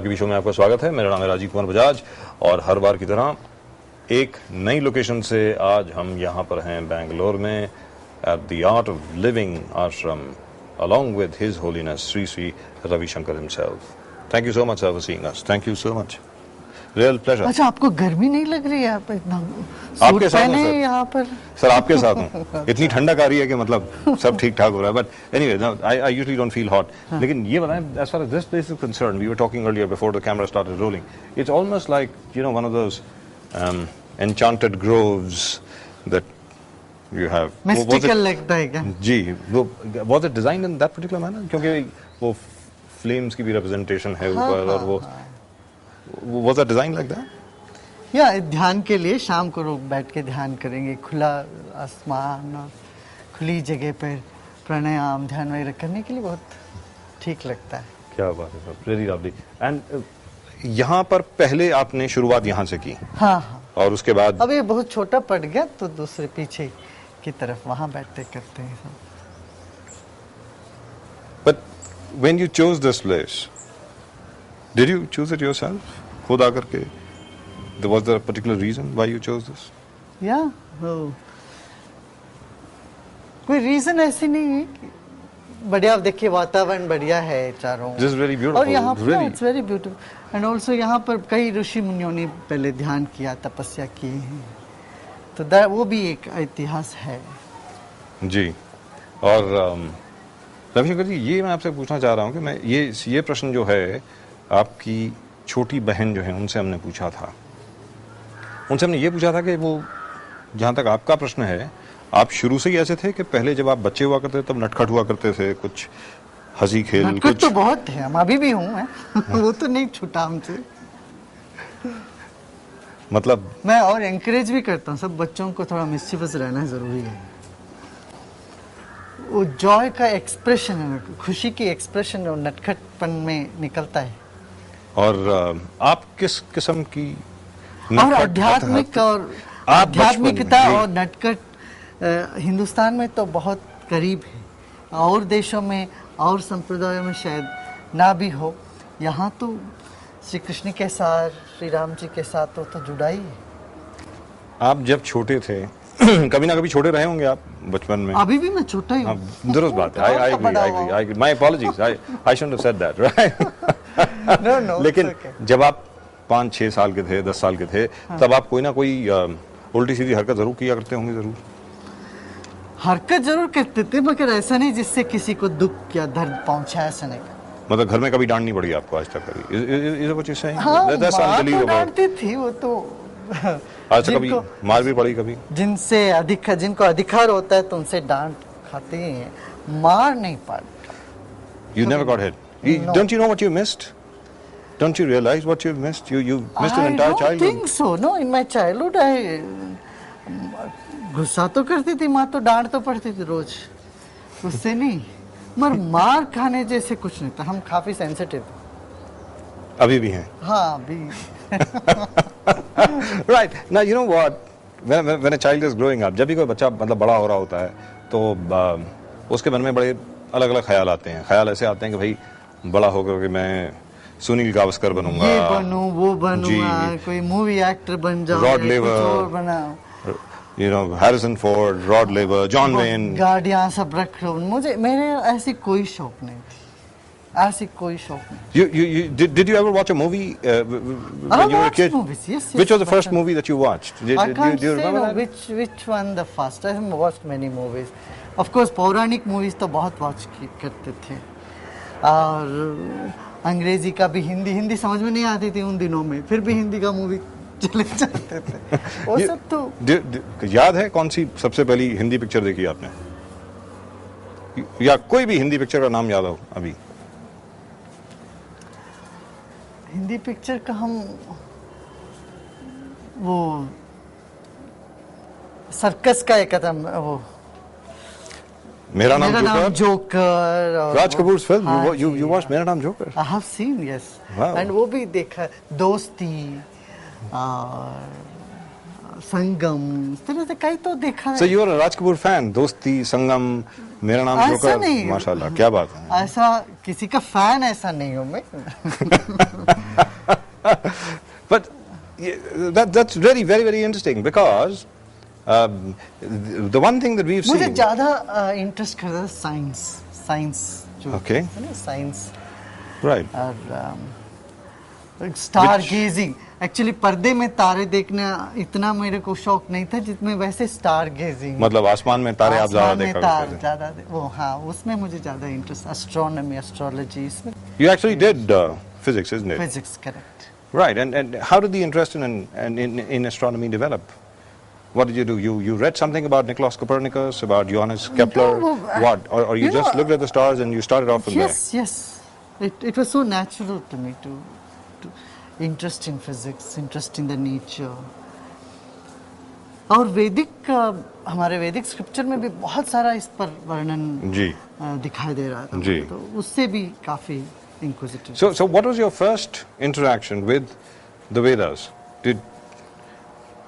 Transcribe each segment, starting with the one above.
RKB show में आपका स्वागत है। मेरा नाम है राजीव कुमार बजाज और हर बार की तरह एक नई लोकेशन से आज हम यहाँ पर हैं बेंगलोर में at the art of living आश्रम along with His Holiness Sri Sri Ravi Shankar himself. Thank you so much sir for seeing us. Thank you so much. Real pleasure. अच्छा, आपको गर्मी नहीं लग रही है? आप इतना आपके साथ हैं यहाँ पर? सर आपके साथ हूँ। इतनी ठंडक आ रही है कि मतलब सब ठीक ठाक हो रहा है। But anyway, no, I usually don't feel hot. लेकिन ये बताएं, as far as this place is concerned, we were talking earlier before the camera started rolling. It's almost like, you know, one of those enchanted groves that you have. Mystical लगता है क्या? जी, वो was it designed in that particular manner? क्योंकि वो flames की भी representation है ऊपर और वो was that designed like that? या ध्यान के लिए शाम को लोग बैठ के ध्यान करेंगे, खुला आसमान और खुली जगह पर प्राणायाम ध्यान वगैरह करने के लिए बहुत ठीक लगता है। क्या बात है सर, really lovely. And यहाँ पर पहले आपने शुरुआत यहाँ से की? हाँ हाँ। और उसके बाद अब ये बहुत छोटा पड़ गया तो दूसरे पीछे की तरफ वहाँ बैठते करते हैं सब। But when you chose this place, did you choose it yourself? खुद आकर के, was there a particular reason why you chose this? या कोई रीजन ऐसी नहीं है कि बढ़िया। आप देखिए वातावरण बढ़िया है चारों। This is very beautiful. और यहाँ पर really. It's very beautiful and also यहाँ पर कई ऋषि मुनियों ने पहले ध्यान किया, तपस्या की है, तो वो भी एक इतिहास है। जी। और रविशंकर जी, ये मैं आपसे पूछना चाह रहा हूँ कि मैं ये प्रश्न जो है आपकी छोटी बहन जो है उनसे हमने पूछा था। उनसे हमने ये पूछा था कि वो, जहाँ तक आपका प्रश्न है, आप शुरू से ही ऐसे थे कि पहले जब आप बच्चे हुआ करते तब नटखट हुआ करते थे, कुछ हंसी खेल नटखट कुछ तो बहुत है, हम अभी भी हूँ मैं। वो तो नहीं छूटा हमसे। मतलब मैं और एनकरेज भी करता हूँ सब बच्चों को, थोड़ा मिस्चीफस रहना जरूरी है। वो जॉय का एक्सप्रेशन है, खुशी की एक्सप्रेशन और नटखटपन में निकलता है। और आप किस किस्म की और आध्यात्मिक और आध्यात्मिकता और नटखट हिंदुस्तान में तो बहुत करीब है, और देशों में और संप्रदायों में शायद ना भी हो। यहाँ तो श्री कृष्ण के साथ, श्री राम जी के साथ तो जुड़ा ही है। आप जब छोटे थे कभी ना कभी छोटे रहे होंगे आप बचपन में? अभी भी मैं छोटा ही हूँ। दुरुस्त बात है। I agree. My apologies. I shouldn't have said that, right? No, लेकिन जब आप 5-6 साल के थे, 10 साल के थे, तब आप कोई ना कोई उल्टी सीधी हरकत जरूर किया करते होंगे। जरूर हरकत जरूर करते थे, मगर ऐसा नहीं जिससे किसी को दुख या दर्द पहुंचा, ऐसा नहीं। मतलब घर में कभी डांट नहीं पड़ी आपको आज तक कभी? Is that what you're saying? हाँ, That's unbelievable. डांटती थी वो तो। आज तक कभी मार भी पड़ी कभी? जिनको अधिकार होता है तो उनसे डांट खाते ही हैं, मार नहीं पड़ता। You never got hit. No. Don't you know what you missed? Don't you realize what you missed? You missed an entire childhood. I don't think so. No, in my childhood गुस्सा तो करती थी माँ, तो डांट तो पड़ती थी रोज, उससे नहीं। मगर मार खाने जैसे कुछ नहीं था। हम काफी सेंसिटिव अभी भी हैं। हाँ अभी। Right. Now you know what? When a child is growing up, जब भी कोई बच्चा मतलब बड़ा हो रहा होता है तो उसके मन में बड़े अलग अलग ख्याल आते हैं। ख्याल ऐसे आते हैं कि भाई बड़ा होकर के मैं सुनील गावस्कर बनूंगा, ये बनूं, वो बनूंगा, कोई मूवी एक्टर बन जाऊं, रॉड लेवर, और बनाऊं, you know, Harrison Ford, Rod Laver, John Wayne, गाड़ियां सब रख लो। मेरे ऐसी कोई शौक नहीं थी, ऐसी कोई शौक नहीं। Did you ever watch a movie when you were a kid? Movies, yes. Which was the first movie that you watched? Do you remember that? Which one the first? I have watched many movies. Of course, पौराणिक movies तो बहुत watch करते थे, और अंग्रेजी का भी, हिंदी समझ में नहीं आती थी उन दिनों में, फिर भी हिंदी का मूवी चले जाते थे। वो सब तो याद है कौन सी सबसे पहली हिंदी पिक्चर देखी आपने, या कोई भी हिंदी पिक्चर का नाम याद हो अभी? हिंदी पिक्चर का हम वो सर्कस का एक था, वो मेरा नाम joker, Raj Kapoor film. You watched मेरा नाम joker? I have seen, yes. Wow. And वो भी देखा, दोस्ती और संगम, इस तरह से कई तो देखा है। So you are a Raj Kapoor fan? दोस्ती, संगम, मेरा नाम जोकर, माशाल्लाह, क्या बात है। ऐसा किसी का फैन ऐसा नहीं हूँ मैं। But that's really very, very interesting because the one thing that we've मुझे seen. ज़्यादा इंटरेस्ट करता है साइंस जो Okay. है ना साइंस Right. और स्टार गेजिंग एक्चुअली पर्दे में तारे देखना इतना मेरे को शौक नहीं था जितने वैसे स्टार गेजिंग मतलब आसमान में तारे आप ज्यादा आसमान में देखा तार करते थे. ज़्यादा वो हाँ उसमें मुझे ज़्यादा इंटरेस्ट एस्ट्रोनॉमी एस्ट्रोलॉजी इसमें You actually did physics, isn't it? Physics correct Right. And how did the interest in astronomy develop? What did you do? You read something about Nicolaus Copernicus, about Johannes Kepler? No, What? Or you just looked at the stars and you started off from yes it was so natural to me to interest in physics, interest in the nature. और वैदिक हमारे वैदिक scripture में भी बहुत सारा इस पर वर्णन जी. दिखाई दे रहा था जी. तो उससे भी काफी inquisitive. So what was your first interaction with the Vedas?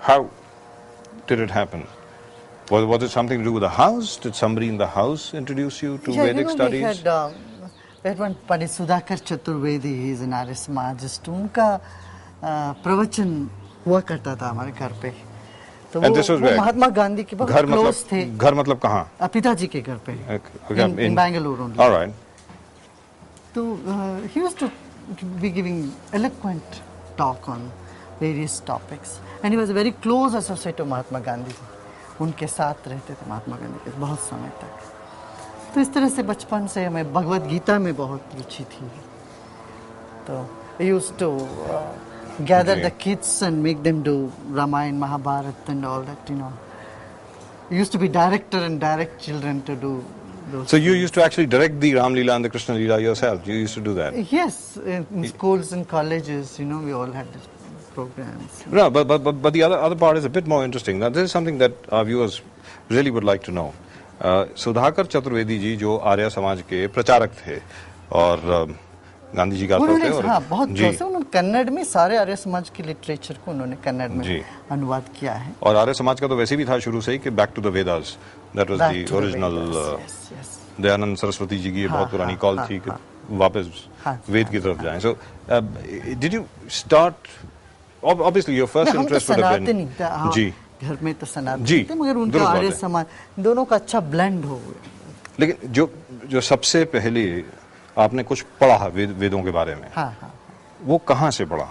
How did it happen? Was it something to do with the house? Did somebody in the house introduce you to Vedic studies? We had one Pandit Sudhakar Chaturvedi, he is an Arya Samajist. उनका प्रवचन हुआ करता था हमारे घर पे. तो And this was वो where? महात्मा गांधी के बहुत क्लोज थे. घर मतलब कहाँ? पिताजी के घर पे. In Bangalore only. All right. So he used to be giving eloquent talk on various topics, and he was a very close associate of Mahatma Gandhi. उनके साथ रहते थे महात्मा गांधी के बहुत समय तक. तो इस तरह से बचपन से हमें भगवत गीता में बहुत रुचि थी. तो I used to gather the kids and make them do Ramayana, Mahabharata and all that, you know. I used to be director and direct children to do those. So you used to actually direct the Ram Leela and the Krishna Leela yourself. You used to do that. Yes, in schools and colleges, you know, we all had these programs. No, but the other part is a bit more interesting. Now, this is something that our viewers really would like to know. Sudhakar Chaturvedi ji जो आर्य समाज के प्रचारक थे और गांधी जी का उन्होंने हाँ बहुत close उन्होंने कन्नड़ में सारे आर्य समाज के लिटरेचर को उन्होंने कन्नड़ में अनुवाद किया है. और आर्य समाज का तो वैसे भी था शुरू से ही कि back to the Vedas, that was the original. Dayanand Saraswati ji की ये बहुत पुरानी कॉल थी कि वापस वेद की तरफ जाएं. So did you start obviously your first interest would have been जी घर में तो सनातनी थे मगर उनका आर्य समाज दोनों का अच्छा ब्लेंड हो गया. लेकिन जो सबसे पहले आपने कुछ पढ़ा वेदों के बारे में, हाँ. वो कहाँ से पढ़ा?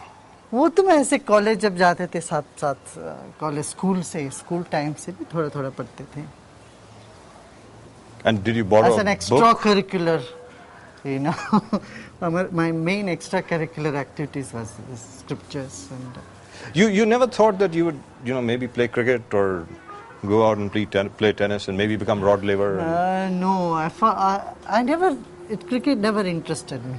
वो तो मैं ऐसे कॉलेज जब जाते थे साथ कॉलेज स्कूल टाइम से भी थोड़ा पढ़ते थे. And did you borrow as an extracurricular, you know, my main extracurricular activities was the scriptures and. You never thought that you would, you know, maybe play cricket or go out and play tennis and maybe become Rod Laver? No, I never. Cricket never interested me.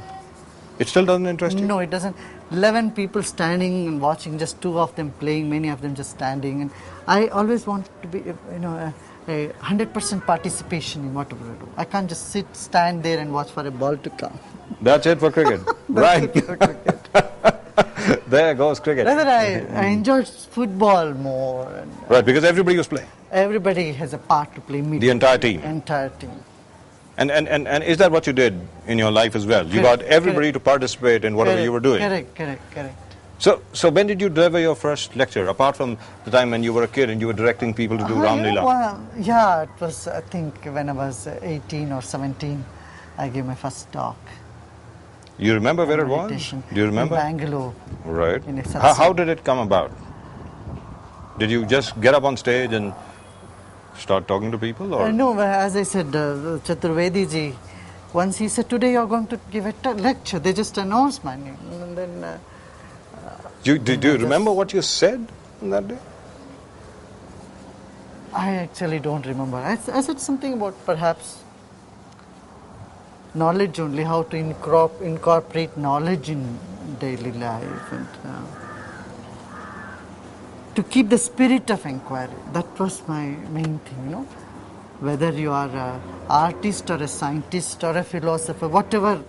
It still doesn't interest you? No, it doesn't. 11 people standing and watching, just 2 of them playing, many of them just standing. And I always want to be, you know, a 100% participation in whatever I do. I can't just stand there and watch for a ball to come. That's it for cricket. Right. It for cricket. There goes cricket. Rather, I enjoyed football more. And, right, because everybody was playing. Everybody has a part to play. The entire team. Entire team. And is that what you did in your life as well? You got everybody to participate in whatever you were doing. Correct. So when did you deliver your first lecture? Apart from the time when you were a kid and you were directing people to do Ram Leela. Well, yeah, it was, I think, when I was 18 or 17, I gave my first talk. You remember where it was? Do you remember? In Bangalore. Right. How did it come about? Did you just get up on stage and start talking to people? Or? No, as I said, Chaturvedi ji, once he said, today you are going to give a lecture. They just announced my name. And then, do you remember what you said on that day? I actually don't remember. I said something about perhaps knowledge only, how to incorporate knowledge in daily life and to keep the spirit of inquiry. That was my main thing, you know. Whether you are an artist or a scientist or a philosopher, whatever,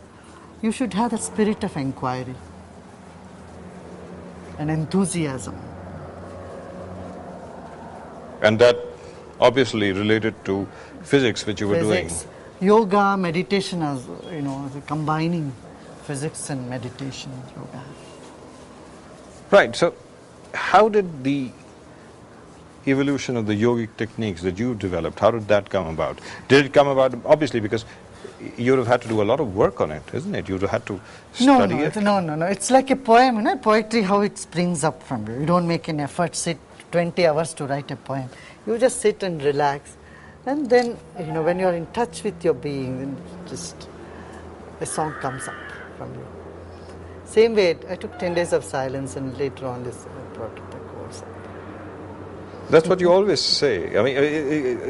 you should have the spirit of inquiry and enthusiasm. And that obviously related to physics, which you were doing. Yoga, meditation, as you know, combining physics and meditation, yoga. Right. So, how did the evolution of the yogic techniques that you developed, how did that come about? Did it come about, obviously, because you would have had to do a lot of work on it, isn't it? You would have had to study it. No. It's like a poem, you know, poetry, how it springs up from you. You don't make an effort, sit 20 hours to write a poem. You just sit and relax. And then, you know, when you're in touch with your being, then just a song comes up from you. Same way, I took 10 days of silence, and later on this brought up the chords. That's what you always say. I mean,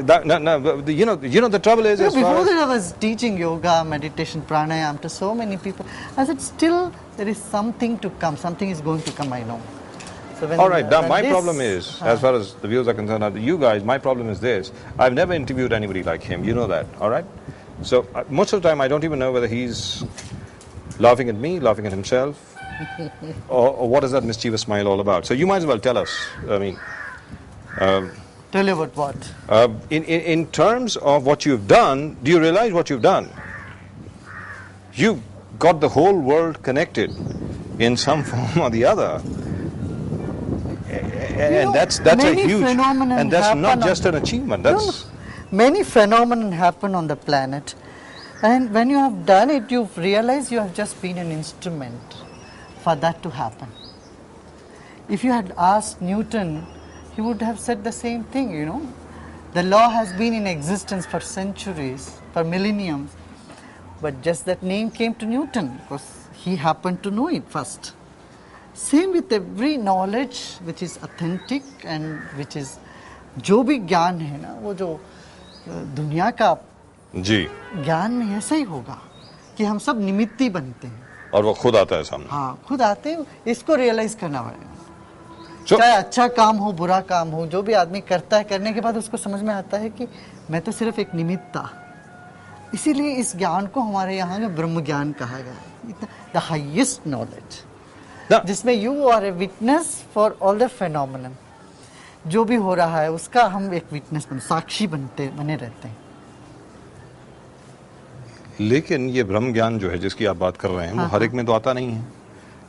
the trouble is, as far Before as that, I was teaching yoga, meditation, pranayama to so many people. I said, still, there is something to come. Something is going to come, I know. So when, all right, now when my this- problem is, as far as the viewers are concerned, you guys, my problem is this. I've never interviewed anybody like him. You know that, all right? So most of the time, I don't even know whether he's laughing at me, laughing at himself, or what is that mischievous smile all about? So you might as well tell us. I mean, Tell you about what? in terms of what you've done, do you realize what you've done? You've got the whole world connected in some form or the other. And that's a many huge, phenomena and that's not happen on- just an achievement. That's Many phenomena happen on the planet, and when you have done it, you've realized you have just been an instrument for that to happen. If you had asked Newton, he would have said the same thing, you know. The law has been in existence for centuries, for millenniums, but just that name came to Newton because he happened to know it first. Same with every knowledge which is authentic and which is जो भी ज्ञान है ना वो जो दुनिया का जी, ज्ञान में ऐसा ही होगा कि हम सब निमित्ती बनते हैं और वो खुद आता है सामने. हाँ खुद आते हैं इसको रियलाइज करना पड़ेगा So, चाहे अच्छा काम हो बुरा काम हो जो भी आदमी करता है करने के बाद उसको समझ में आता है कि मैं तो सिर्फ एक निमित्त था इसीलिए इस ज्ञान को हमारे यहाँ में ब्रह्म ज्ञान कहा गया है द हाईएस्ट नॉलेज now, जिसमें you are a witness for all the phenomenon जो भी हो रहा है उसका हम एक विटनेस साक्षी बने रहते हैं लेकिन ये ब्रह्म ज्ञान जो है जिसकी आप बात कर रहे हैं वो हर एक में तो आता नहीं है.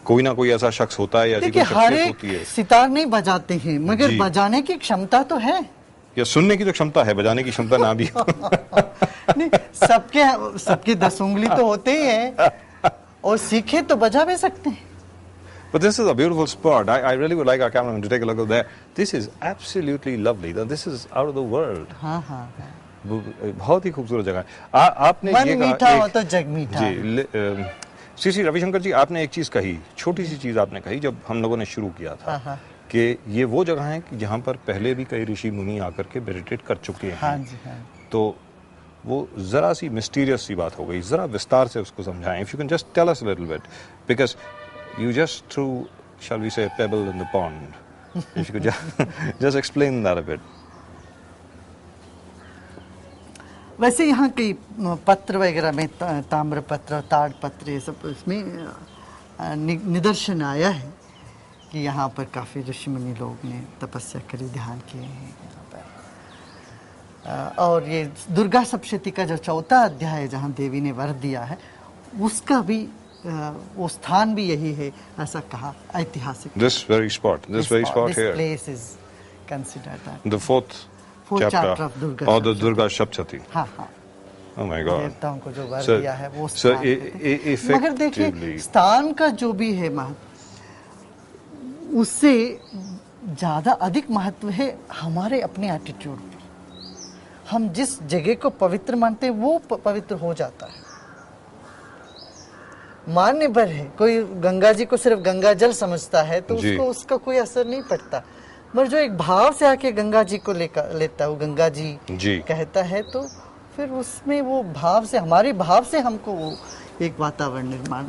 कोई ना कोई ऐसा शख्स होता है या ऐसी देखिए कोई हर शख्सियत एक होती है सितार नहीं बजाते हैं मगर जी। बजाने की क्षमता तो है या सुनने की तो क्षमता है, बजाने की क्षमता ना भी हो. नहीं सबके 10 उंगली तो होते ही है और सीखे तो बजा भी सकते हैं But this is a beautiful spot. I really would like our cameraman to take a look at there. This is absolutely lovely. This is out of the world. हाँ हाँ बहुत ही खूबसूरत जगह है. आपने मन ये कहा मीठा हो तो जग मीठा जी श्री श्री रविशंकर जी, आपने एक चीज कही, छोटी सी चीज आपने कही जब हम लोगों ने शुरू किया था कि ये वो जगह है कि जहाँ पर पहले भी कई ऋषि मुनि आकर के मेडिटेट कर चुके हैं. हाँ जी हाँ तो वो जरा सी मिस्टीरियस सी बात हो गई, जरा विस्तार से उसको समझाएं. If you can just tell us a little bit because you just threw, shall we say, a pebble in the pond. If you could just explain that a bit. वैसे यहाँ कई पत्र वगैरह में ताम्र पत्र ताड़ पत्र ये सब इसमें निदर्शन आया है कि यहाँ पर काफ़ी ऋषि मुनि लोग ने तपस्या करी ध्यान किए हैं यहाँ पर और ये दुर्गा सप्तशती का जो 4था अध्याय है जहाँ देवी ने वर दिया है उसका भी वो स्थान भी यही है ऐसा कहा ऐतिहासिक. This very spot this here. place is considered that. The fourth chapter of Durga or the Saptashati. Durga Saptashati. हाँ हाँ Oh my God. देवताओं को जो वर So- दिया है वो so स्थान कहते हैं. मगर देखिए effectively- स्थान का जो भी है महत्व उससे ज्यादा अधिक महत्व है हमारे अपने एटीट्यूड पर. हम जिस जगह को पवित्र मानते हैं वो पवित्र हो जाता है. मान्य भर है कोई गंगा जी को सिर्फ गंगा जल समझता है तो जी। उसको उसका कोई असर नहीं पड़ता मगर जो एक भाव से आके गंगा जी को लेता है वो गंगा जी कहता है तो फिर उसमें वो भाव से हमारे भाव से हमको वो एक वातावरण निर्माण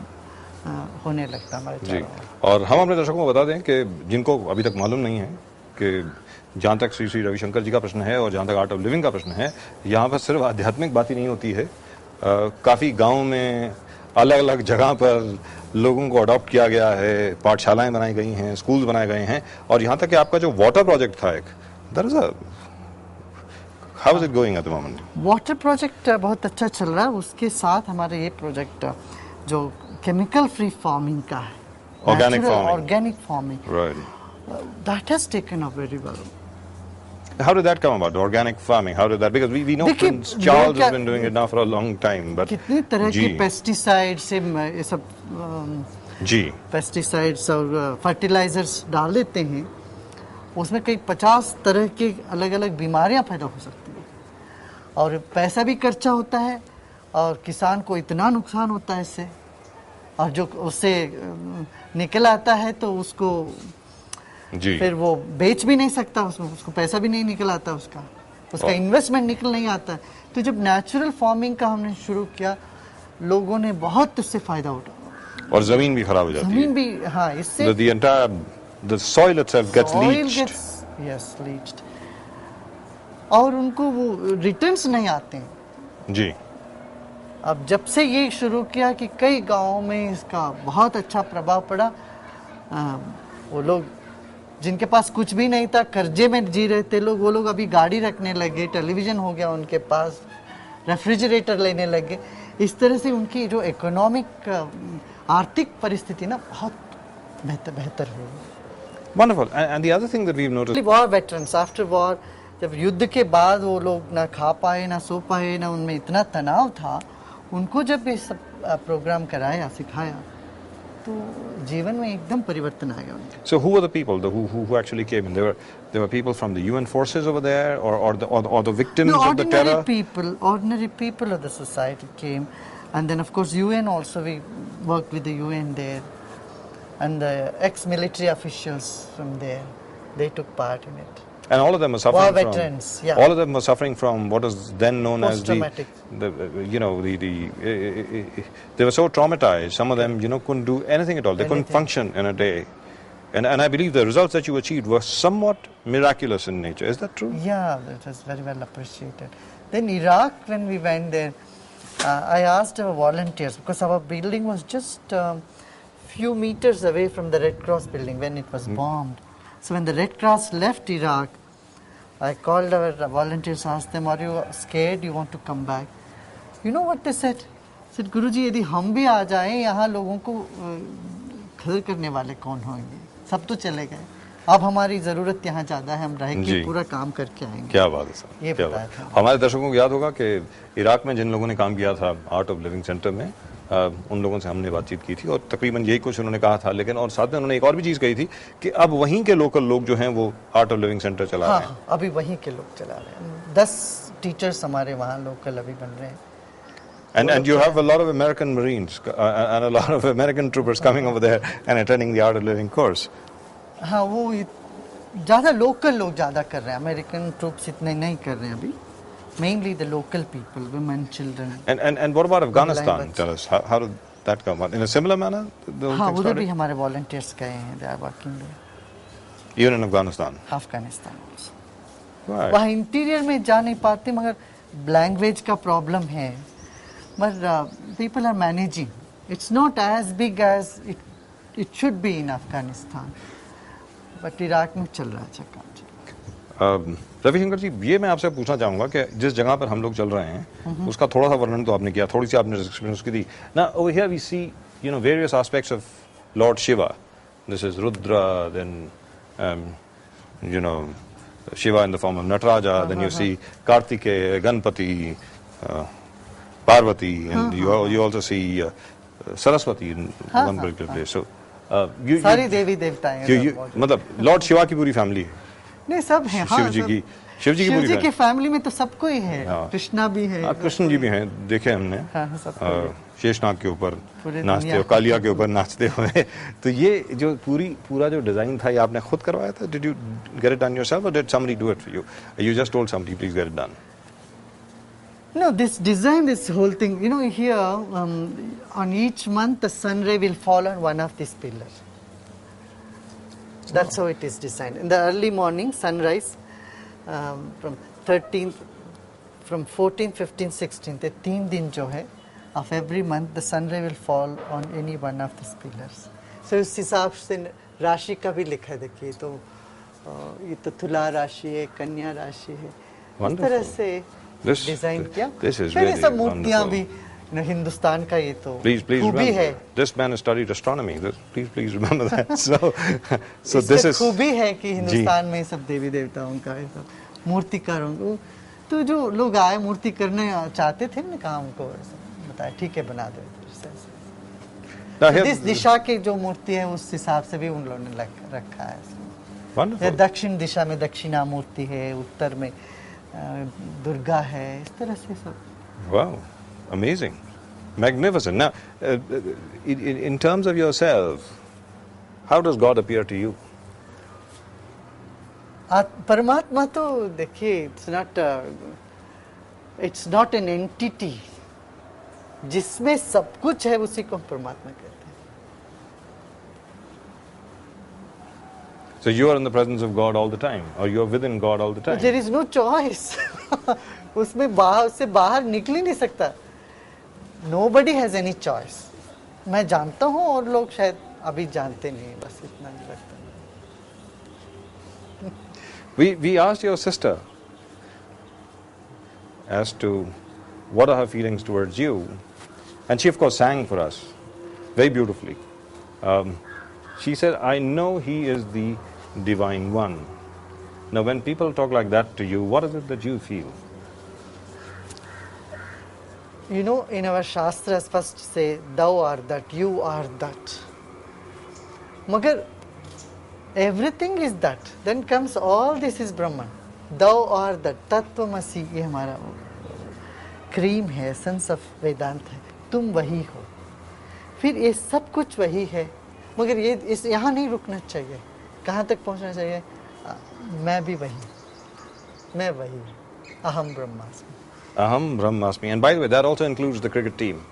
होने लगता है हमारे जी. चारों ओर. और हम अपने दर्शकों को बता दें कि जिनको अभी तक मालूम नहीं है कि जहाँ तक श्री श्री रविशंकर जी का प्रश्न है और जहाँ तक आर्ट ऑफ लिविंग का प्रश्न है यहाँ पर सिर्फ आध्यात्मिक बात ही नहीं होती है. काफ़ी गाँव में अलग अलग जगह पर लोगों को अडॉप्ट किया गया है, पाठशालाएं बनाई गई हैं, स्कूल्स बनाए गए हैं और यहाँ तक कि आपका जो वाटर प्रोजेक्ट था एक that is how is it going at the moment? Water project बहुत अच्छा चल रहा है. उसके साथ हमारे ये प्रोजेक्ट जो केमिकल फ्री फार्मिंग का है Organic farming. Organic farming. Right. That has taken up very well. How did that come about? Organic farming. How did that? Because we know देखिए, Prince Charles लोग has क्या- been doing it now for a long time. But कितने तरह के जी pesticide से ये सब जी pesticides और फर्टिलाइजर्स डाल देते हैं, उसमें कई 50 तरह के अलग अलग बीमारियां पैदा हो सकती हैं और पैसा भी खर्चा होता है और किसान को इतना नुकसान होता है इससे, और जो उससे निकल आता है तो उसको जी फिर वो बेच भी नहीं सकता, उसको पैसा भी नहीं निकल आता, उसका इन्वेस्टमेंट निकल नहीं आता है। तो जब नेचुरल फार्मिंग का हमने शुरू किया, लोगों ने बहुत उससे फायदा उठाया और जमीन भी खराब हो जाती जमीन है। भी, हाँ, इससे The entire the soil itself gets leached. yes, leached, और उनको वो रिटर्न्स नहीं आते हैं। जी अब जब से ये शुरू किया कि कई गांवों में इसका बहुत अच्छा प्रभाव पड़ा, वो लोग जिनके पास कुछ भी नहीं था, कर्जे में जी रहे थे लोग, वो लोग अभी गाड़ी रखने लगे, टेलीविजन हो गया उनके पास, रेफ्रिजरेटर लेने लगे। इस तरह से उनकी जो इकोनॉमिक आर्थिक परिस्थिति ना बहुत बेहतर हुई। wonderful. And the other thing that we've noticed. War veterans, after war, जब युद्ध के बाद वो लोग ना खा पाए ना सो पाए, ना उनमें इतना तनाव था, उनको जब ये सब प्रोग्राम कराया, सिखाया, तो जीवन में एकदम परिवर्तन आ गया उनका। So who were the people who actually came in? There were people from the UN forces over there, or the victims No, of the terror. ordinary people of the society came, and then of course UN also, we worked with the UN there, and the ex-military officials from there, they took part in it. And all of them were suffering War from. veterans, yeah. All of them were suffering from what is then known as Post-traumatic. They were so traumatized. Some of them, couldn't do anything at all. They couldn't Anything. function in a day. And I believe the results that you achieved were somewhat miraculous in nature. Is that true? Yeah, that was very well appreciated. Then Iraq, when we went there, I asked our volunteers, because our building was just few meters away from the Red Cross building when it was bombed. So when the Red Cross left Iraq, I called our volunteers, asked them, are you scared, you want to come back? You know what they said? They said, Guruji, यदि हम भी आ जाएं यहाँ, लोगों को खबर करने वाले कौन होंगे? सब तो चले गए, अब हमारी जरूरत यहाँ ज्यादा है, हम रह के जी। पूरा काम करके आएंगे। क्या बात है सर, ये क्या बताया बात। था। हमारे दर्शकों को याद होगा कि इराक में जिन लोगों ने काम किया था आर्ट ऑफ लिविंग सेंटर में, उन लोगों से हमने बातचीत की थी और तकरीबन यही कुछ उन्होंने कहा था, लेकिन और साथ में उन्होंने एक और भी चीज़ कही थी कि अब वहीं के लोकल लोग जो हैं वो आर्ट ऑफ लिविंग सेंटर चला रहे हैं। हाँ, अभी वहीं के लोग चला रहे हैं। 10 टीचर्स हमारे वहाँ लोकल अभी बन रहे हैं। And you have a lot of American Marines and a lot of American troopers coming over there and attending the art of living course. हाँ, वो ज़्यादा लोकल लोग ज़्यादा कर रहे हैं, अमेरिकन ट्रूप्स इतने नहीं कर रहे हैं अभी। Mainly the local people, women, children. And what about Afghanistan? Language. Tell us, how did that come about? In a similar manner? The whole हाँ, thing उधर भी started? हमारे volunteers गए हैं, they are working there. Even in Afghanistan? Afghanistan also. Right. वहाँ interior में जा नहीं पाते, मगर लैंग्वेज का प्रॉब्लम है, मगर people are managing. It's not as big as it should be in Afghanistan. But Iraq में चल रहा है अच्छा काम। रविशंकर जी, ये मैं आपसे पूछना चाहूँगा कि जिस जगह पर हम लोग चल रहे हैं उसका थोड़ा सा वर्णन तो आपने किया, थोड़ी सी आपने डिस्क्रिप्शन उसकी दी ना। Over here we see various aspects of Lord Shiva. This is Rudra, then Shiva in the form of Nataraja, then you see Kartikeya, Ganapati, Parvati, and you also see Saraswati in one particular place. So सारी देवी देवताएं हैं। मतलब लॉर्ड शिवा की पूरी फैमिली है? नहीं, सब हैं। हाँ, शिव जी की पूरी की फैमिली में तो सबको ही है। हाँ। कृष्णा भी है। कृष्ण जी भी हैं, देखे हमने। हाँ, सबको है। शेषनाग के ऊपर पूरे नाचते दुनिया हुए, कालिया के ऊपर नाचते हुए। तो ये जो पूरा जो डिजाइन था, ये आपने खुद करवाया था? Did you get it done yourself or did somebody do it for you? You just told somebody please get it done? No, this design, this whole thing, here on each month the sun ray will fall on one of these pillars. That's how it is designed. In the early morning, sunrise, from 14th, 15th, 16th, ये 3 दिन जो है of every month, the sun ray will fall on any one of these pillars. So इस हिसाब से राशि का भी लिखा है, देखिए तो ये तो तुला राशि है, कन्या राशि है, इस तरह से डिजाइन किया। This is फिर ये really सब मूर्तियाँ wonderful. भी हिंदुस्तान का ये तो Please खूबी है. remember, this man has studied astronomy. Please remember that. So इसका this is खूबी है कि जी हिंदुस्तान में सब देवी देवताओं का है, सब मूर्तिकारों को. तो जो लोग आए मूर्ति करने चाहते थे ना काम को, बताया ठीक है बना दो. Now here- जिस दिशा की जो मूर्ति है उस हिसाब से भी उन लोगों ने रखा है. Wonderful. दक्षिण दिशा में दक्षिणा मूर्ति है, उत्तर में दुर्गा है, इस तरह से सब. Wow, amazing, magnificent. Now, in terms of yourself, how does God appear to you? परमात्मा तो देखिए इट्स नॉट एन एंटिटी. जिसमें सब कुछ है उसी को हम परमात्मा कहते हैं. So you are in the presence of God all the time, or you are within God all the time. There is no choice. उसमें बाहर उससे बाहर निकल ही नहीं सकता. Nobody has any choice. मैं जानता हूँ और लोग शायद अभी जानते नहीं, बस इतना ही लगता है. We asked your sister as to what are her feelings towards you, and she of course sang for us very beautifully. She said, "I know he is the divine one." Now, when people talk like that to you, what is it that you feel? You know, in our Shastras first say, thou art that, you are that. Magar, everything is that. Then comes all this is Brahman. Thou art that, Tattvamasi, ये हमारा cream है, essence of वेदांत है. तुम वही हो. फिर ये सब कुछ वही है, मगर ये इस यहाँ नहीं रुकना चाहिए. कहाँ तक पहुँचना चाहिए? मैं भी वही, मैं वही, अहम ब्रह्मास्मि. Aham Brahmasmi. And by the way, that also includes the cricket team.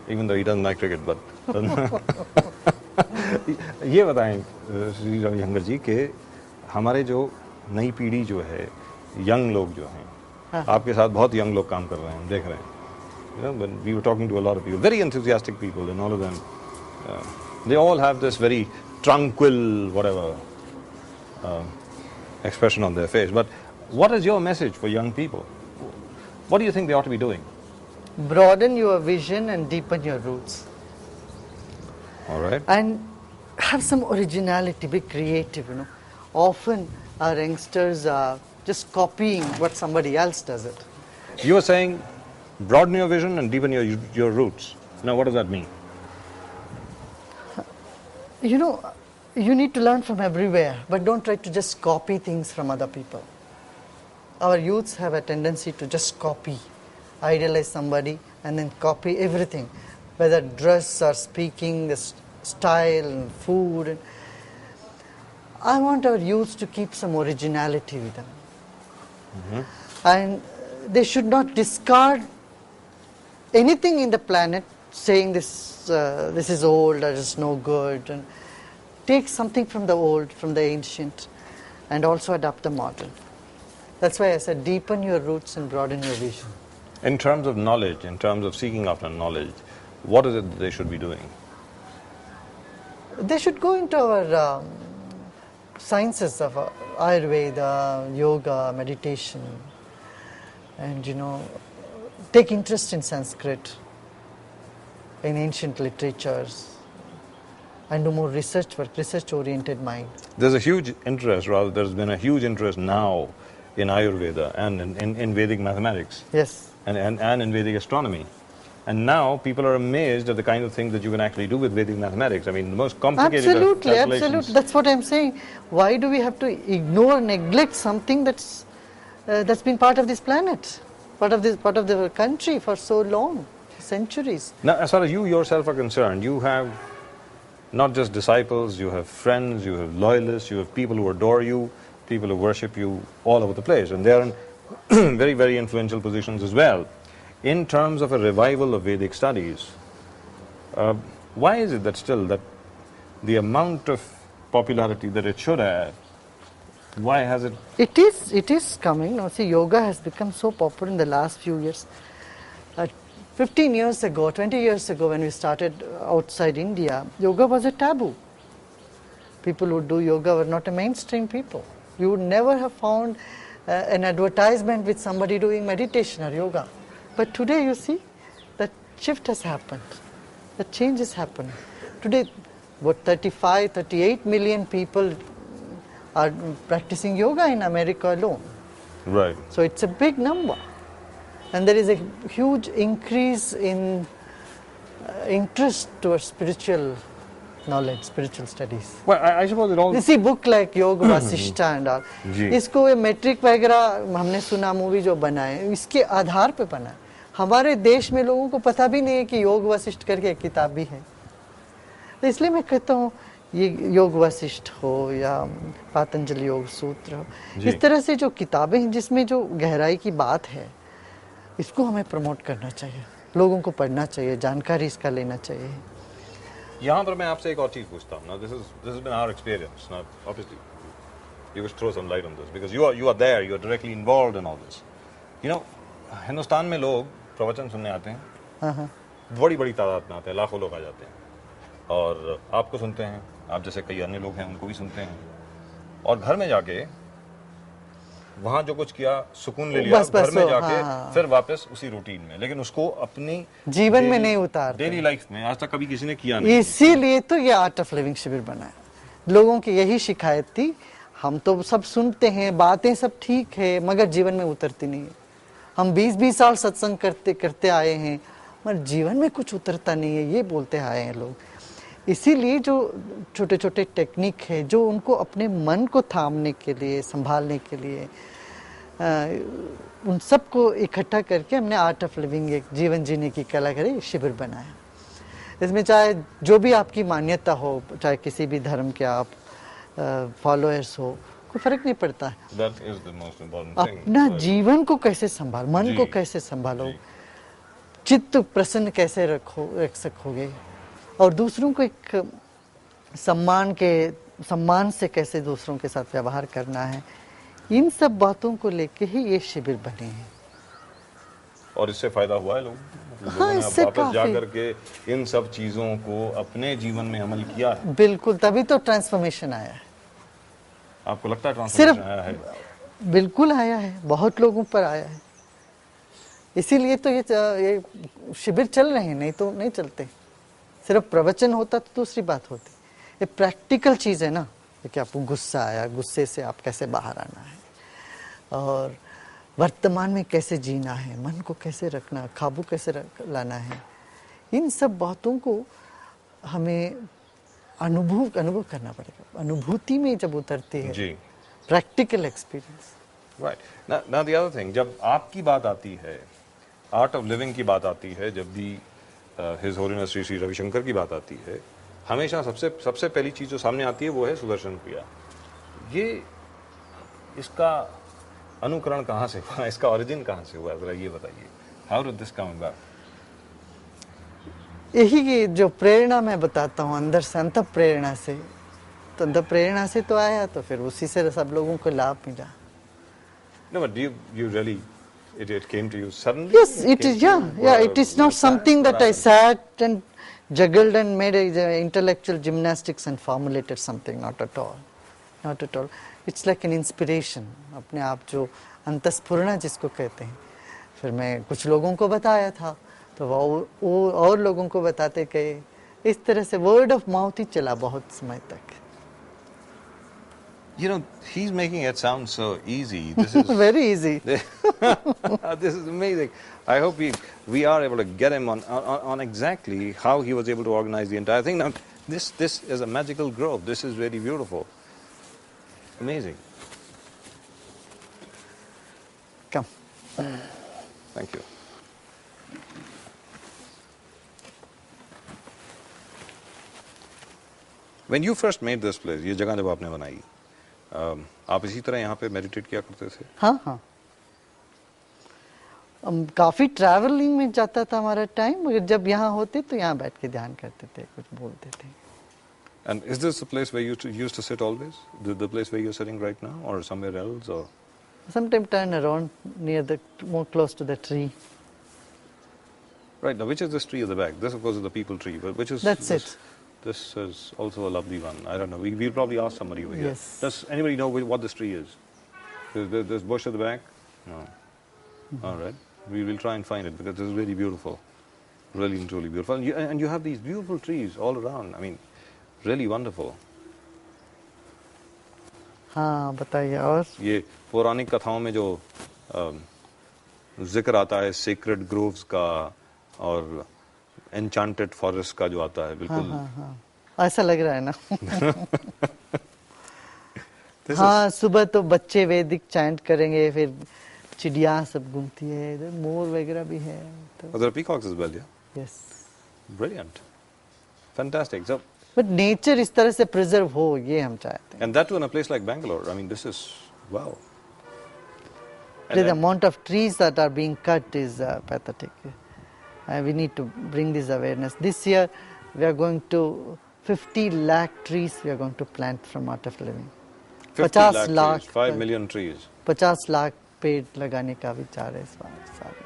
Even though he doesn't like cricket, but ये बताएं श्री रविशंकर जी कि हमारे जो नई पीढ़ी जो है, यंग लोग जो हैं, आपके साथ बहुत यंग लोग काम कर रहे हैं, हम देख रहे हैं. You know, when we were talking to a lot of people, very enthusiastic people, and all of them, they all have this very tranquil, whatever, expression on their face. But what is your message for young people? What do you think they ought to be doing? Broaden your vision and deepen your roots. All right. And have some originality, be creative, you know. Often our youngsters are just copying what somebody else does it. You were saying broaden your vision and deepen your roots. Now, what does that mean? You know, you need to learn from everywhere, but don't try to just copy things from other people. Our youths have a tendency to just copy, idealize somebody and then copy everything, whether dress or speaking, the style and food. And I want our youths to keep some originality with them. And they should not discard anything in the planet saying this is old or it's no good, and take something from the old, from the ancient, and also adopt the modern. That's why I said deepen your roots and broaden your vision. In terms of knowledge, in terms of seeking after knowledge, what is it that they should be doing? They should go into our sciences of Ayurveda, yoga, meditation, and take interest in Sanskrit, in ancient literatures, and do more research work, research-oriented mind. There's a huge interest, rather, there's been a huge interest now in Ayurveda and in Vedic mathematics. Yes. And in Vedic astronomy. And now people are amazed at the kind of things that you can actually do with Vedic mathematics. I mean, the most complicated Absolutely, calculations. absolutely. That's what I'm saying. Why do we have to ignore, neglect something that's been part of this planet, part of the country for so long, centuries? Now, as far as you yourself are concerned, you have not just disciples, you have friends, you have loyalists, you have people who adore you, people who worship you all over the place, and they are in very, very influential positions as well. In terms of a revival of Vedic studies, why is it that still that the amount of popularity that it should have, why has it? It is coming. Now, see, yoga has become so popular in the last few years. 15 years ago, 20 years ago, when we started outside India, yoga was a taboo. People who do yoga were not a mainstream people. You would never have found an advertisement with somebody doing meditation or yoga. But today, you see, shift has happened. That change has happened. Today, what 35, 38 million people are practicing yoga in America alone. Right. So it's a big number. And there is a huge increase in interest towards spiritual knowledge, spiritual studies. Well, I suppose it all. You see book like Yoga Vasishta and all. जी. इसको ये matric वगैरह हमने सुना movie जो बनाए इसके आधार पे बना है। हमारे देश में लोगों को पता भी नहीं है कि योग वशिष्ठ करके एक किताब भी है। तो इसलिए मैं कहता हूँ ये योग वशिष्ठ हो या पातंजलि योग सूत्र हो, इस तरह से जो किताबें हैं जिसमें जो गहराई की बात है इसको हमें प्रमोट करना चाहिए, लोगों को पढ़ना चाहिए, जानकारी इसका लेना चाहिए। यहाँ पर मैं आपसे एक और चीज पूछता हूँ ना, this has been our experience. Now, obviously, you could throw some light on this because you are there, you are directly involved in all this. You know, Hindustan में लोग प्रवचन सुनने आते हैं, बड़ी बड़ी तादाद में आते हैं, लाखों लोग आ जाते हैं और आपको सुनते हैं, आप जैसे कई अन्य लोग हैं उनको भी सुनते हैं और घर में जाके वहाँ जो कुछ किया सुकून ले लिया, घर में जाके फिर वापस उसी रूटीन में, लेकिन उसको अपनी जीवन में नहीं उतारते, डेली लाइफ में आज तक कभी किसी ने किया नहीं। इसीलिए तो ये आर्ट ऑफ लिविंग शिविर बना है। लोगों की यही शिकायत थी, हम तो सब सुनते हैं, बातें सब ठीक है मगर जीवन में उतरती नहीं है। हम 20-20 साल सत्संग करते करते आए हैं मगर जीवन में कुछ उतरता नहीं है, ये बोलते आए हैं लोग। इसीलिए जो छोटे छोटे टेक्निक है जो उनको अपने मन को थामने के लिए, संभालने के लिए उन सबको इकट्ठा करके हमने आर्ट ऑफ लिविंग एक जीवन जीने की कला करे शिविर बनाया। इसमें चाहे जो भी आपकी मान्यता हो, चाहे किसी भी धर्म के आप फॉलोअर्स हो, कोई फर्क नहीं पड़ता है। That is the most important thing. अपना जीवन को कैसे संभाल, मन को कैसे संभालो, चित्त प्रसन्न कैसे रख सकोगे और दूसरों को एक सम्मान से कैसे दूसरों के साथ व्यवहार करना है, इन सब बातों को लेके ही ये शिविर बने हैं। और इससे फायदा हुआ है लोगों हाँ, ने इससे वापस जा करके इन सब चीजों को अपने जीवन में अमल किया है। बिल्कुल, तभी तो ट्रांसफॉर्मेशन आया है। आपको लगता है ट्रांसफॉर्मेशन आया है? बिल्कुल आया है, बहुत लोगों पर आया है। इसीलिए तो ये शिविर चल रहे हैं, नहीं तो नहीं चलते। सिर्फ प्रवचन होता तो दूसरी बात होती। ये प्रैक्टिकल चीज है ना, कि आपको गुस्सा आया, गुस्से से आप कैसे बाहर आना है और वर्तमान में कैसे जीना है, मन को कैसे रखना, काबू कैसे लाना है, इन सब बातों को हमें अनुभव करना पड़ेगा। अनुभूति में जब उतरती है, जी, practical experience. Right. Now the other thing, जब आपकी बात आती है, आर्ट ऑफ लिविंग की बात आती है, जब भी हिज होलीनेस श्री श्री रविशंकर की बात आती है, हमेशा सबसे पहली चीज जो सामने आती है वो है सुदर्शन क्रिया। ये इसका अनुकरण कहाँ से हुआ, इसका ओरिजिन कहाँ से हुआ, जरा ये बताइए। How did this come about? यही जो प्रेरणा मैं बताता हूँ अंदर से, अंत प्रेरणा से, तो अंत प्रेरणा से तो आया, तो फिर उसी से सब लोगों को लाभ मिला। No, but you really it came to you suddenly? Yes, it is. Yeah. It is not something that I sat and juggled and made a intellectual gymnastics and formulated something. Not at all. Not at all. It's like an inspiration. अपने आप जो अंतस्फुरणा जिसको कहते हैं, फिर मैं कुछ लोगों को बताया था, तो वो और लोगों को बताते गए। इस तरह से वर्ड ऑफ माउथ ही चला बहुत समय तक। You know, he's making it sound so easy. This is very easy. This is amazing. I hope we are able to get him on exactly how he was able to organize the entire thing. Now, this is a magical grove. This is very beautiful. Amazing. Come. Thank you. When you first made this place, ये जगह जब आपने बनाई, आप इसी तरह यहाँ पे मेडिटेट किया करते थे? हाँ। काफी ट्रैवलिंग में जाता था हमारा टाइम, मगर जब यहाँ होते तो यहाँ बैठ के ध्यान करते थे, कुछ बोलते थे। And is this the place where you used to sit always? The place where you're sitting right now, or somewhere else, or? Sometimes turn around near more close to the tree. Right, now which is this tree at the back? This of course is the people tree, but which is That's this? it. This is also a lovely one. I don't know. We'll probably ask somebody over here. Yes. Does anybody know what this tree is? There's bush at the back? No. All right. We will try and find it because this is very beautiful. Really and truly beautiful. And you have these beautiful trees all around. I mean, really wonderful. हाँ बताइए और ये पौराणिक कथाओं में जो जिक्र आता है सेक्रेड ग्रोव्स का और एन्चांटेड फॉरेस्ट का जो आता है बिल्कुल हाँ ऐसा लग रहा है ना हाँ सुबह तो बच्चे वैदिक चैंट करेंगे फिर चिड़िया सब घूमती है इधर मोर वगैरह भी है तो there are peacocks as well, yeah? Yes Brilliant. Fantastic. So, but nature इस तरह से प्रिजर्व हो ये हम चाहते हैं and that too in a place like Bangalore. I mean, this is, wow. the amount of trees that are being cut is pathetic. We need to bring this awareness. This year we are going to 50 lakh trees we are going to plant from Art of Living. 50 50 lakh trees, 5 million trees. 50 lakh पेड़ लगाने का विचार है इस बार सारे.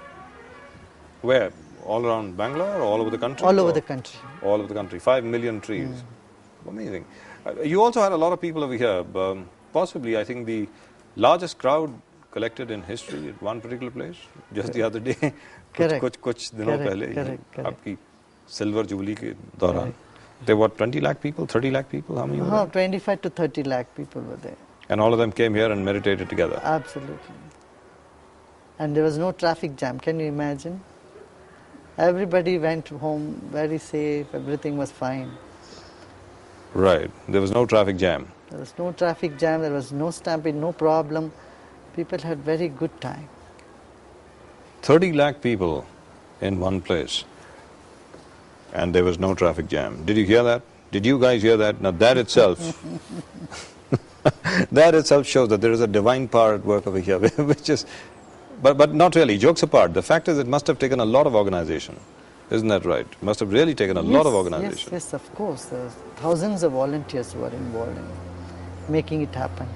Where? All around Bangalore or all over the country? All over Or- the country. All over the country. 5 million trees. Amazing. You also had a lot of people over here. Possibly, I think the largest crowd collected in history at one particular place just the other day. Correct. कुछ दिनों Correct, पहले correct. आपकी silver jubilee के दौरान. There were 20 lakh people, 30 lakh people. How many were हाँ there? 25 to 30 lakh people were there. And all of them came here and meditated together. Absolutely. And there was no traffic jam. Can you imagine? Everybody went home very safe. Everything was fine. Right. There was no traffic jam. There was no traffic jam. There was no stampede. No problem. People had very good time. 30 lakh people in one place. And there was no traffic jam. Did you hear that? Did you guys hear that? Now that itself, that itself shows that there is a divine power at work over here, which is, but not really. Jokes apart, the fact is it must have taken a lot of organization. Isn't that right? It must have really taken a lot of organization. Yes, of course. There were thousands of volunteers who were involved in making it happen.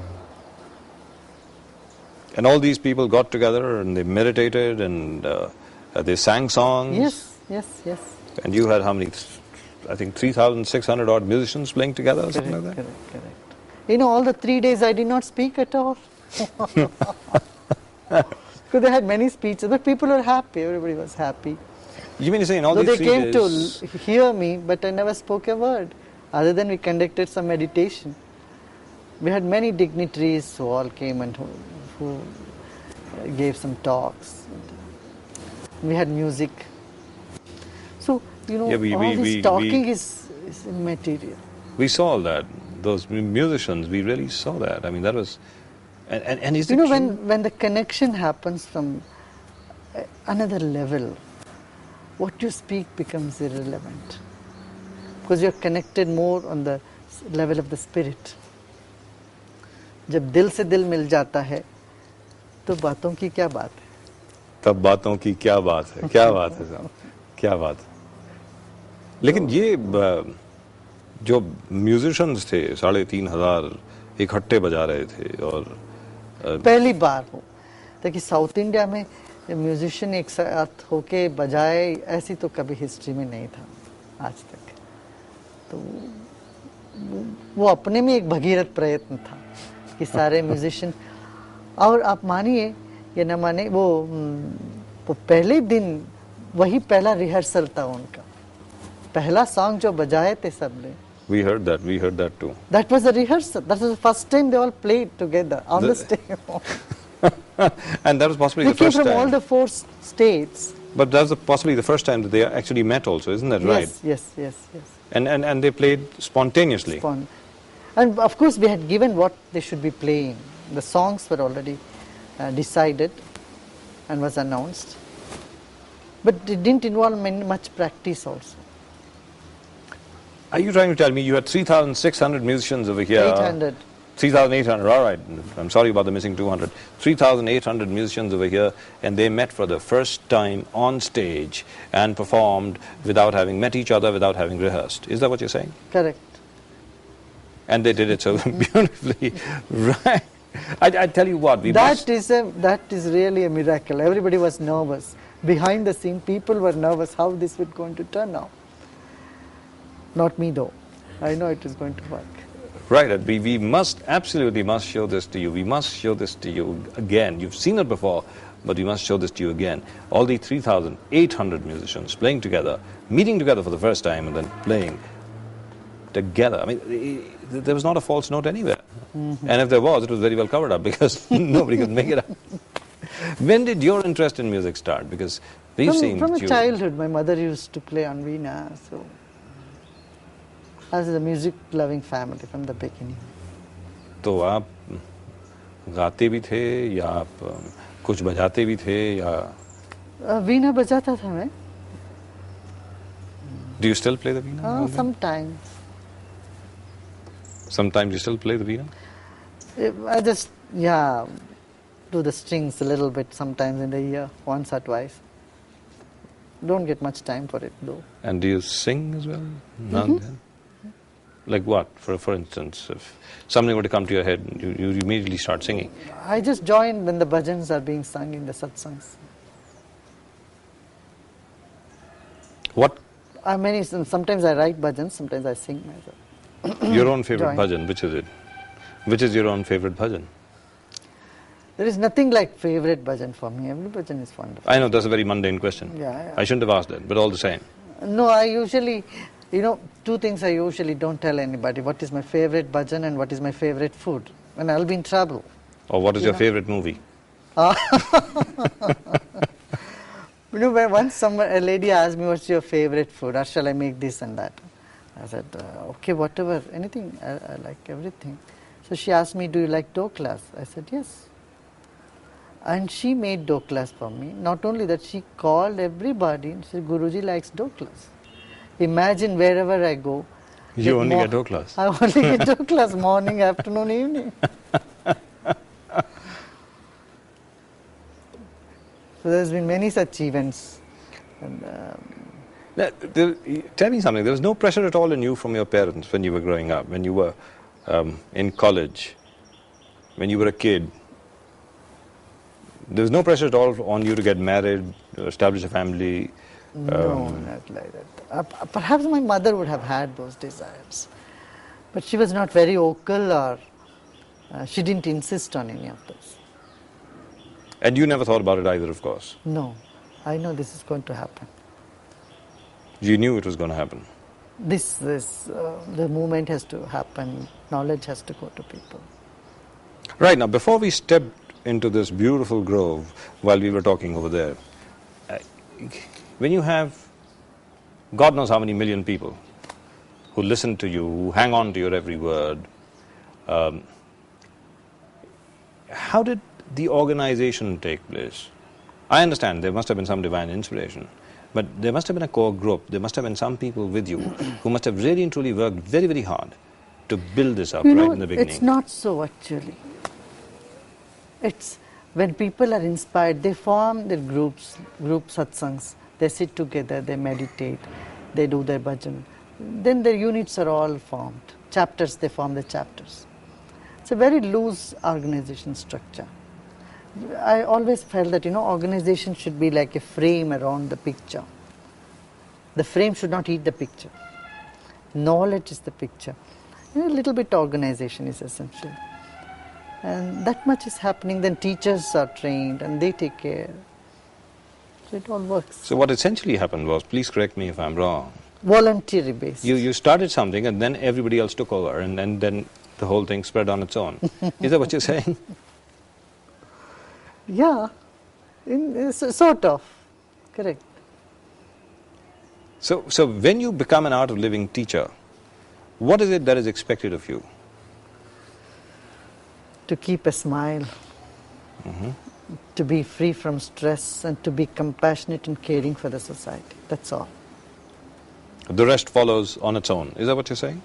And all these people got together and they meditated and they sang songs. Yes. And you had how many? I think 3,600 odd musicians playing together or something like that? Correct. You know, all the 3 days I did not speak at all. Because they had many speeches, but people were happy. Everybody was happy. You mean to say in all So these they 3 came days? to hear me, but I never spoke a word. Other than we conducted some meditation. We had many dignitaries who all came and who gave some talks. We had music. So, you know, Yeah, all this talking is immaterial. We saw all that. Those musicians, we really saw that. I mean, that was... And is it You know, true? when the connection happens from another level, what you speak becomes irrelevant. Because you're connected more on the level of the spirit. जब दिल से दिल मिल जाता है तो बातों की क्या बात है तब बातों की क्या बात है क्या बात है साहब क्या बात है लेकिन ये जो म्यूजिशियंस थे 3,500 इकट्ठे बजा रहे थे और पहली बार हो ताकि साउथ इंडिया में म्यूजिशियन एक साथ होके बजाए ऐसी तो कभी हिस्ट्री में नहीं था आज तक तो वो अपने में एक भगीरथ प्रयत्न था कि सारे म्यूजिशियन और आप मानिए या न माने वो पहले दिन वही पहला रिहर्सल था उनका पहला सॉन्ग जो बजाए थे सबने we heard that too that was a rehearsal that was the first time they all played together on the stage and that was possibly they the came first from time all the 4 states but that was possibly the first time that they actually met also isn't that right yes and they played spontaneously and of course we had given what they should be playing the songs were already decided and was announced but it didn't involve much practice also. Are you trying to tell me you had 3,600 musicians over here 800 3,800 all right I'm sorry about the missing 200 3,800 musicians over here and they met for the first time on stage and performed without having met each other without having rehearsed is that what you're saying correct and they did it so beautifully right I tell you what that is really a miracle everybody was nervous behind the scene people were nervous how this was going to turn out not me though I know it is going to work right we must absolutely must show this to you we must show this to you again you've seen it before but we must show this to you again. All the 3,800 musicians playing together, meeting together for the first time and then playing together. I mean, there was not a false note anywhere. And if there was, it was very well covered up because nobody could make it up. When did your interest in music start? Because we've seen from you... childhood, my mother used to play on veena, so I was a music-loving family from the beginning. तो आप गाते भी थे या आप कुछ बजाते भी थे या... वीणा बजाता था मैं. Do you still play the veena? Sometimes. Sometimes you still play the veena? I just, do the strings a little bit sometimes in the year, once or twice. Don't get much time for it though. And do you sing as well? Now and then? Like what? For instance, if something were to come to your head, you immediately start singing. I just join when the bhajans are being sung in the satsangs. What? Sometimes I write bhajans, sometimes I sing myself. Your own favorite Join. bhajan, which is it? Which is your own favorite bhajan? There is nothing like favorite bhajan for me. Every bhajan is wonderful. I know that's a very mundane question. Yeah. I shouldn't have asked that, but all the same. No, I usually, two things I usually don't tell anybody. What is my favorite bhajan and what is my favorite food. And I'll be in trouble. Or what is your favorite movie? Once a lady asked me, what's your favorite food, or shall I make this and that? I said, okay, whatever, anything, I like everything. So she asked me, do you like doklas? I said, yes. And she made doklas for me. Not only that, she called everybody and said, Guruji likes doklas. Imagine wherever I go. You only get doklas? I only get doklas, morning, afternoon, evening. So there's been many such events. And, tell me something, there was no pressure at all on you from your parents when you were growing up, when you were in college, when you were a kid? There was no pressure at all on you to get married, establish a family? No, not like that. Perhaps my mother would have had those desires. But she was not very vocal, or she didn't insist on any of those. And you never thought about it either, of course? No, I know this is going to happen. You knew it was going to happen? The movement has to happen, knowledge has to go to people. Right, now before we stepped into this beautiful grove while we were talking over there, when you have God knows how many million people who listen to you, who hang on to your every word, how did the organization take place? I understand there must have been some divine inspiration, but there must have been a core group, there must have been some people with you who must have really and truly worked very, very hard to build this up right in the beginning. It's not so actually. It's when people are inspired, they form their group satsangs, they sit together, they meditate, they do their bhajan. Then their units are all formed. Chapters, they form the chapters. It's a very loose organization structure. I always felt that, organization should be like a frame around the picture. The frame should not eat the picture. Knowledge is the picture. A little bit organization is essential. And that much is happening. Then teachers are trained and they take care. So it all works. So what essentially happened was, please correct me if I'm wrong. Voluntary basis. You started something and then everybody else took over and then the whole thing spread on its own. Is that what you're saying? Yeah, sort of, correct. So when you become an Art of Living teacher, what is it that is expected of you? To keep a smile, to be free from stress, and to be compassionate and caring for the society. That's all. The rest follows on its own. Is that what you're saying?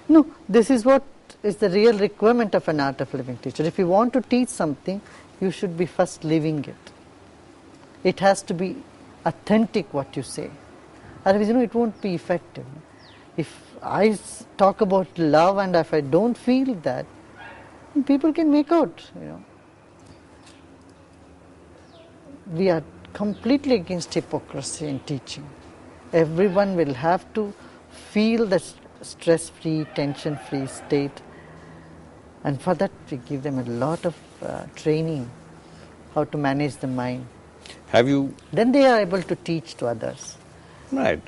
No, this is what is the real requirement of an Art of Living teacher. If you want to teach something, you should be first living it. It has to be authentic what you say. Otherwise, it won't be effective. If I talk about love and if I don't feel that, people can make out, We are completely against hypocrisy in teaching. Everyone will have to feel the stress-free, tension-free state. And for that, we give them a lot of training, how to manage the mind. Have you? Then they are able to teach to others. Right.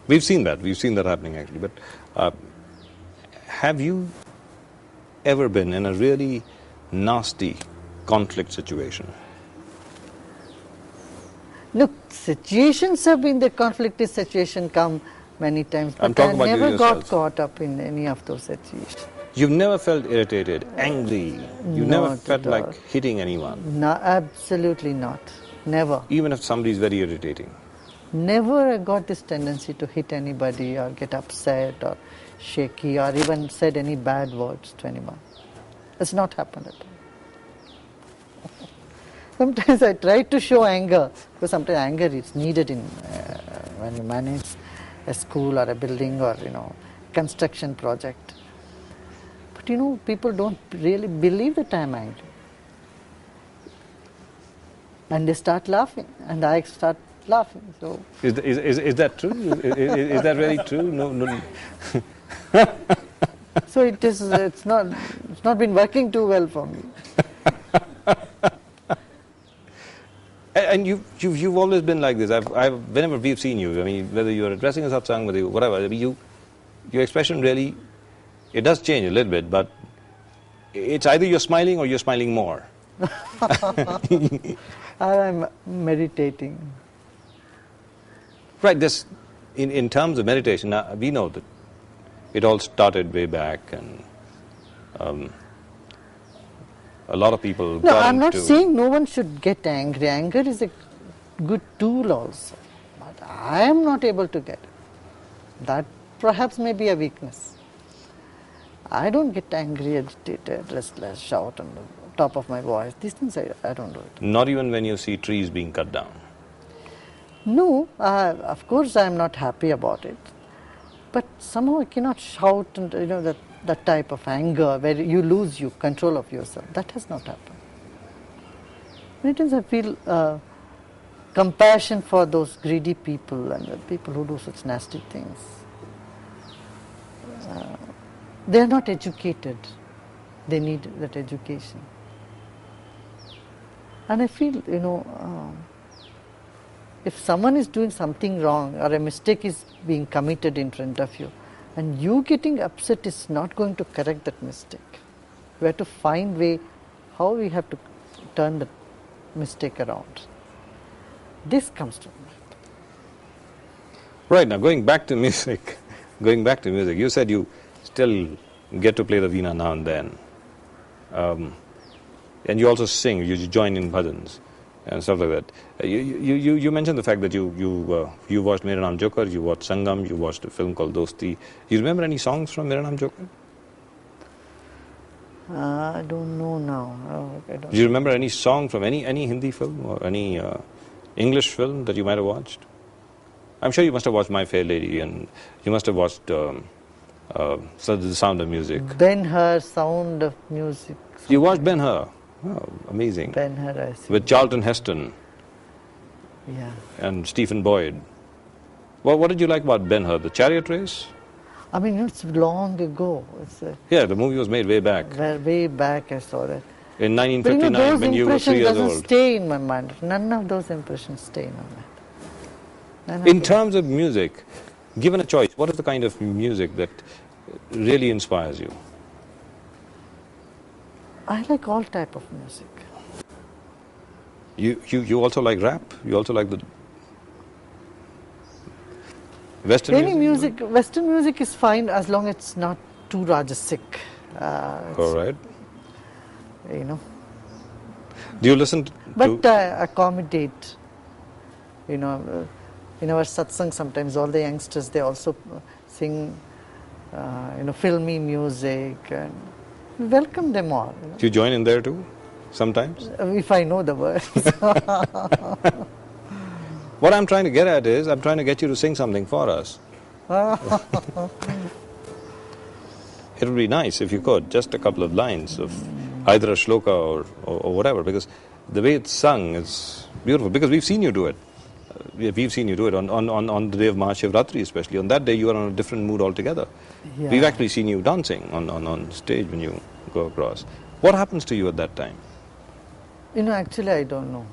We've seen that. We've seen that happening actually. But have you ever been in a really nasty conflict situation? Look, situations have been, the conflictive situation come many times, I'm but I talking about you never got yourselves. caught up in any of those situations. You've never felt irritated, angry. You never Not felt at all. like hitting anyone, No, absolutely not. Never. even if somebody is very irritating. Never I got this tendency to hit anybody or get upset or shaky or even said any bad words to anyone. It's not happened at all. Sometimes I try to show anger, because sometimes anger is needed in when you manage a school or a building or construction project. But people don't really believe that I am angry. And they start laughing, and I start laughing. So Is that true? Is that really true? No. so it's not been working too well for me. And you've always been like this. Whenever we've seen you, I mean, whether you're addressing a satsang, whether whatever, I mean, your expression really, it does change a little bit, but it's either you're smiling or you're smiling more. I'm meditating. Right. This, in terms of meditation, we know that it all started way back, and a lot of people. No, got I'm not into- saying no one should get angry. Anger is a good tool also. But I am not able to get it. That perhaps may be a weakness. I don't get angry, agitated, restless, shout on the top of my voice. These things I don't do it. Not even when you see trees being cut down. No, of course I am not happy about it. But somehow I cannot shout and that type of anger where you lose control of yourself. That has not happened. Many times I feel compassion for those greedy people and the people who do such nasty things. They are not educated. They need that education. And I feel, if someone is doing something wrong or a mistake is being committed in front of you, and you getting upset is not going to correct that mistake. We have to find way how we have to turn the mistake around. This comes to mind. Right, now going back to music, you said you still get to play the veena now and then. And you also sing, you join in bhajans and stuff like that. You mentioned the fact that you watched Mera Naam Joker, you watched Sangam, you watched a film called Dosti. You remember any songs from Mera Naam Joker? I don't know now. I don't Do you remember any song from any Hindi film or any English film that you might have watched? I'm sure you must have watched My Fair Lady, and you must have watched The Sound of Music. Ben-Hur, Sound of Music. You watched Ben-Hur? Oh, amazing. Ben-Hur, I see. With Charlton Heston Yeah. and Stephen Boyd. Well, what did you like about Ben-Hur? The chariot race? I mean, it's long ago. It's Yeah, the movie was made way back. way back I saw that. In But 1959, those when you were 3 impressions years doesn't old. stay in my mind. None of those impressions stay in my mind. None of In them. terms of music, given a choice, what is the kind of music that really inspires you? I like all type of music. You also like rap? You also like the Western Any music? music, Western music is fine as long as it's not too rajasic. All right. Do you listen to... But accommodate. In our satsang sometimes all the youngsters, they also sing, filmy music, and we welcome them all. Do you join in there too, sometimes? If I know the words. What I'm trying to get at is, I'm trying to get you to sing something for us. It would be nice if you could, just a couple of lines of either a shloka or whatever, because the way it's sung is beautiful, because we've seen you do it. We've seen you do it on the day of Mahashivratri especially. On that day you are on a different mood altogether. Yeah. We've actually seen you dancing on stage when you go across. What happens to you at that time? Actually, I don't know.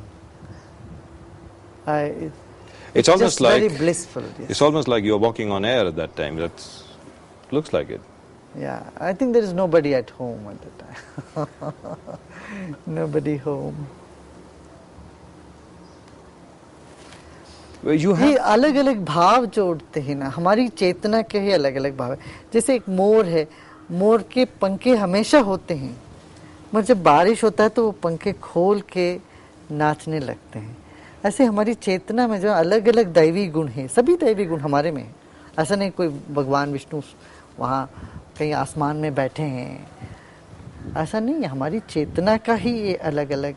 It's almost just like very blissful. Yes. it's almost like you're walking on air at that time. That looks like it. Yeah, I think there is nobody at home at the time. Nobody home. Well, you ये have अलग अलग भाव जोड़ते हैं ना, हमारी चेतना के ही अलग अलग भाव है. जैसे एक मोर है, मोर के पंखे हमेशा होते हैं, मगर जब बारिश होता है तो वो पंखे खोल के नाचने लगते हैं. ऐसे हमारी चेतना में जो अलग अलग दैवी गुण हैं, सभी दैवी गुण हमारे में हैं. ऐसा नहीं कोई भगवान विष्णु वहाँ कहीं आसमान में बैठे हैं, ऐसा नहीं है. हमारी चेतना का ही ये अलग अलग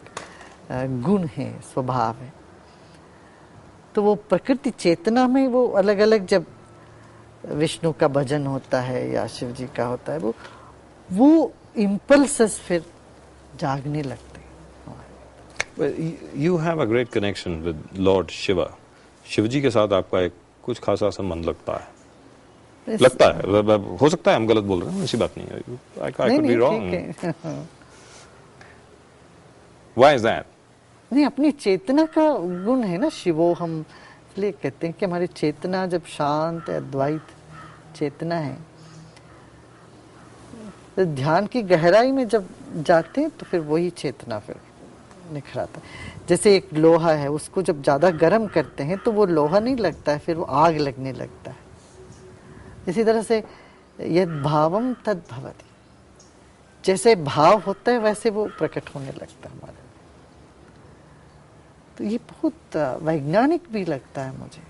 गुण है, स्वभाव है. तो वो प्रकृति चेतना में वो अलग अलग, जब विष्णु का भजन होता है या शिव जी का होता है, वो इम्पल्सेस फिर जागने लगते हैं. well, you have a great connection with Lord Shiva. Shiv जी के साथ आपका एक कुछ खासा संबंध लगता है. लगता है, हो सकता है हम गलत बोल रहे हैं, ऐसी बात नहीं है. I could be wrong. Why is that? नहीं, अपनी चेतना का गुण है ना शिवो. हम इसलिए कहते हैं कि हमारी चेतना जब शांत अद्वैत चेतना है, तो ध्यान की गहराई में जब जाते हैं तो फिर वही चेतना फिर निखराता है. जैसे एक लोहा है, उसको जब ज्यादा गर्म करते हैं तो वो लोहा नहीं लगता है, फिर वो आग लगने लगता है. इसी तरह से यद भावम तद भवति, जैसे भाव होता है वैसे वो प्रकट होने लगता है हमारे. तो ये बहुत वैज्ञानिक भी लगता है मुझे.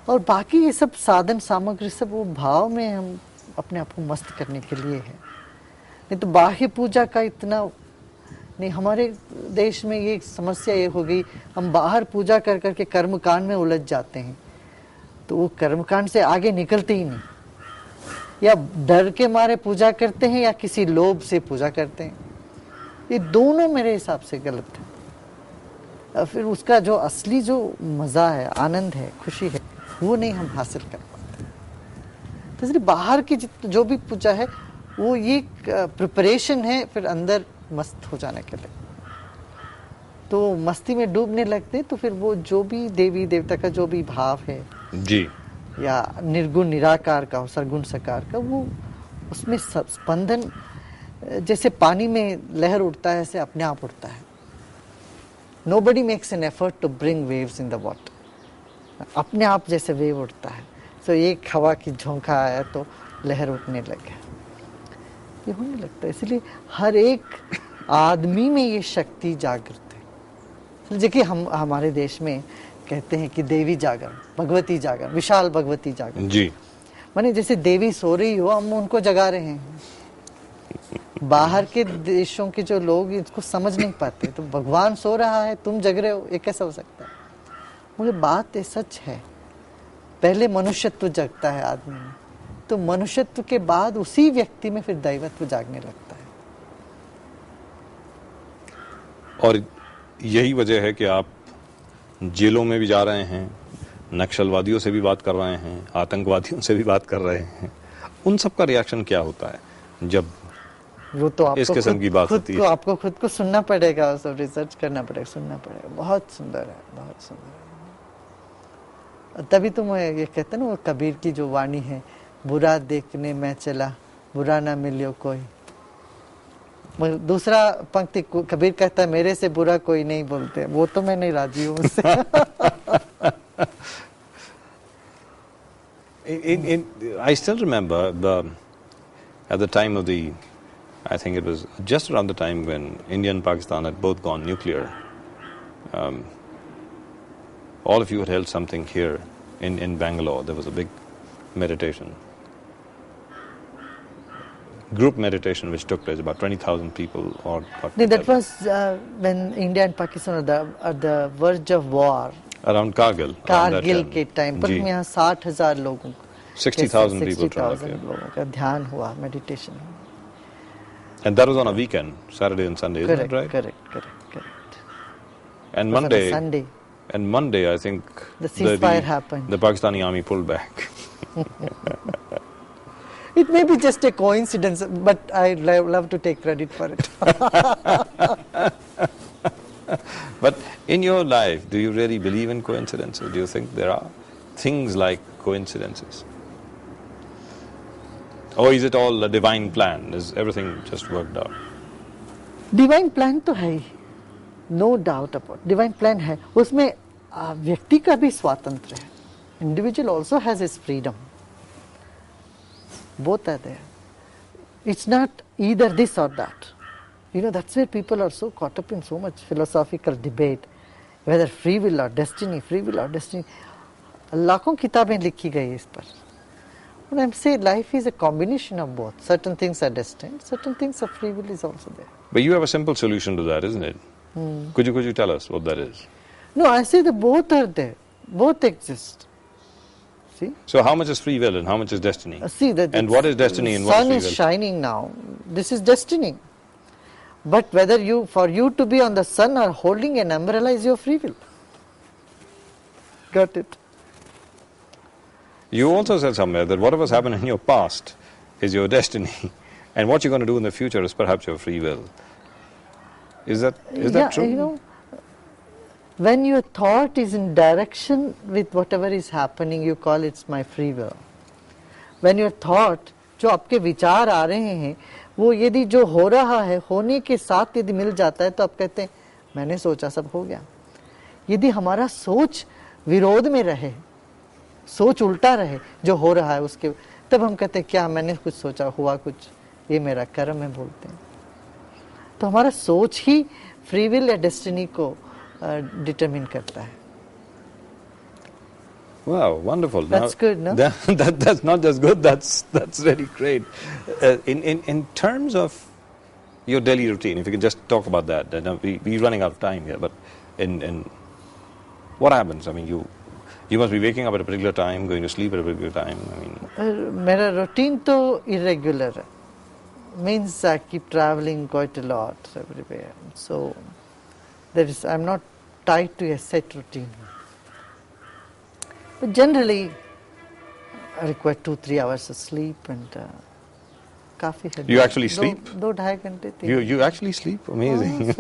और बाकी ये सब साधन सामग्री सब वो भाव में हम अपने आप को मस्त करने के लिए है. नहीं तो बाह्य पूजा का इतना नहीं. हमारे देश में ये समस्या ये हो गई, हम बाहर पूजा कर करके कर्मकांड में उलझ जाते हैं, तो वो कर्मकांड से आगे निकलते ही नहीं. या डर के मारे पूजा करते हैं या किसी लोभ से पूजा करते हैं. ये दोनों मेरे हिसाब से गलत है. फिर उसका जो असली जो मज़ा है, आनंद है, खुशी है, वो नहीं हम हासिल कर पाते. तो इसलिए बाहर की जो भी पूजा है वो ये प्रिपरेशन है फिर अंदर मस्त हो जाने के लिए. तो मस्ती में डूबने लगते हैं, तो फिर वो जो भी देवी देवता का जो भी भाव है जी, या निर्गुण निराकार का हो, सरगुण सकार का, वो उसमें स्पंदन जैसे पानी में लहर उठता है ऐसे अपने आप उठता है. Nobody makes an effort to bring waves in the water. अपने आप जैसे वेव उठता है. तो एक हवा की झोंका आया तो लहर उठने लग गया, ये होने लगता है. इसलिए हर एक आदमी में ये शक्ति जागृत है. देखिए हम हमारे देश में कहते हैं कि देवी जागरण, भगवती जागरण, विशाल भगवती जागरण. जी, माने जैसे देवी सो रही हो, हम उनको जगा रहे हैं. बाहर के देशों के जो लोग इसको समझ नहीं पाते, तो भगवान सो रहा है, तुम जग रहे हो, ये कैसा हो सकता है. मुझे बात ये सच है. पहले मनुष्यत्व जगता है आदमी में, तो मनुष्यत्व के बाद उसी व्यक्ति में फिर दैवत्व जागने लगता है. और यही वजह है कि आप जेलों में भी जा रहे हैं, नक्सलवादियों से भी बात कर रहे हैं, आतंकवादियों से भी बात कर रहे हैं. उन सब का रिएक्शन क्या होता है जब वो तो आपको इस किस्म की बात होती है? आपको खुद को सुनना पड़ेगा, सब रिसर्च करना पड़ेगा, सुनना पड़ेगा. बहुत सुंदर है, बहुत सुंदर है. तभी तो मैं ये कहते ना, वो कबीर की जो वाणी है, बुरा देखने में चला, बुरा ना मिलियो कोई. दूसरा पंक्ति कबीर कहता है, मेरे से बुरा कोई नहीं बोलते. वो तो मैं नहीं राजी हूँ उससे. I still remember at the time of I think it was just around the time when India and Pakistan had both gone nuclear. All of you had held something here in Bangalore. There was a big meditation, group meditation, which took place. About 20,000 people or got No, that together. was when India and Pakistan were at the verge of war. Around Kargil. Kargil के time पर जी. यहाँ 60,000 लोगों 60,000 people turned up 60,000 here. लोगों का ध्यान हुआ, meditation. And that was on a weekend, Saturday and Sunday, isn't Correct, that right? correct. And Was on a Monday, Sunday. and Monday, I think The ceasefire happened. The Pakistani army pulled back. It may be just a coincidence, but I love to take credit for it. But in your life, do you really believe in coincidences? Do you think there are things like coincidences? Or is it all a divine plan? Is everything just worked out? Divine plan तो है ही, no doubt about divine plan है, उसमें व्यक्ति का भी स्वातंत्र है, individual also has his freedom, both are there, it's not either this or that, you know, that's where people are so caught up in so much philosophical debate whether free will or destiny. लाखों किताबें लिखी गई इस पर. What I'm saying, life is a combination of both. Certain things are destined, certain things of free will is also there. But you have a simple solution to that, isn't it? Could you tell us what that is? No, I say that both are there, both exist. See? So how much is free will and how much is destiny? See that. And what is destiny and what is sun free is will? shining now. This is destiny. But whether for you to be on the sun or holding an umbrella is your free will. Got it? You also said somewhere that whatever's happened in your past is your destiny, and what you're going to do in the future is perhaps your free will. Is that true? You know, when your thought is in direction with whatever is happening, you call it my free will. When your thought, जो आपके विचार आ रहे हैं, वो यदि जो हो रहा है होने के साथ यदि मिल जाता है तो आप कहते हैं मैंने सोचा सब हो गया. यदि हमारा सोच विरोध में रहे, सोच उल्टा रहे जो हो रहा है उसके, तब हम कहते हैं क्या मैंने कुछ सोचा, हुआ कुछ, ये मेरा कर्म है बोलते हैं. तो हमारा सोच ही फ्री विल या डेस्टिनी को डिटरमिन करता है. Wow, wonderful. That's good, no? That's not just good, that's really great. In terms of your daily routine, if you could just talk about that. We're running out of time here, but in what happens? I mean, you must be waking up at a particular time, going to sleep at a particular time. I mean, मेरा routine तो irregular है. Means I keep traveling quite a lot everywhere. So I'm not tied to a set routine. But generally, I require 2-3 hours of sleep and काफी है. You actually sleep? 2-2.5 घंटे. You actually sleep? Amazing.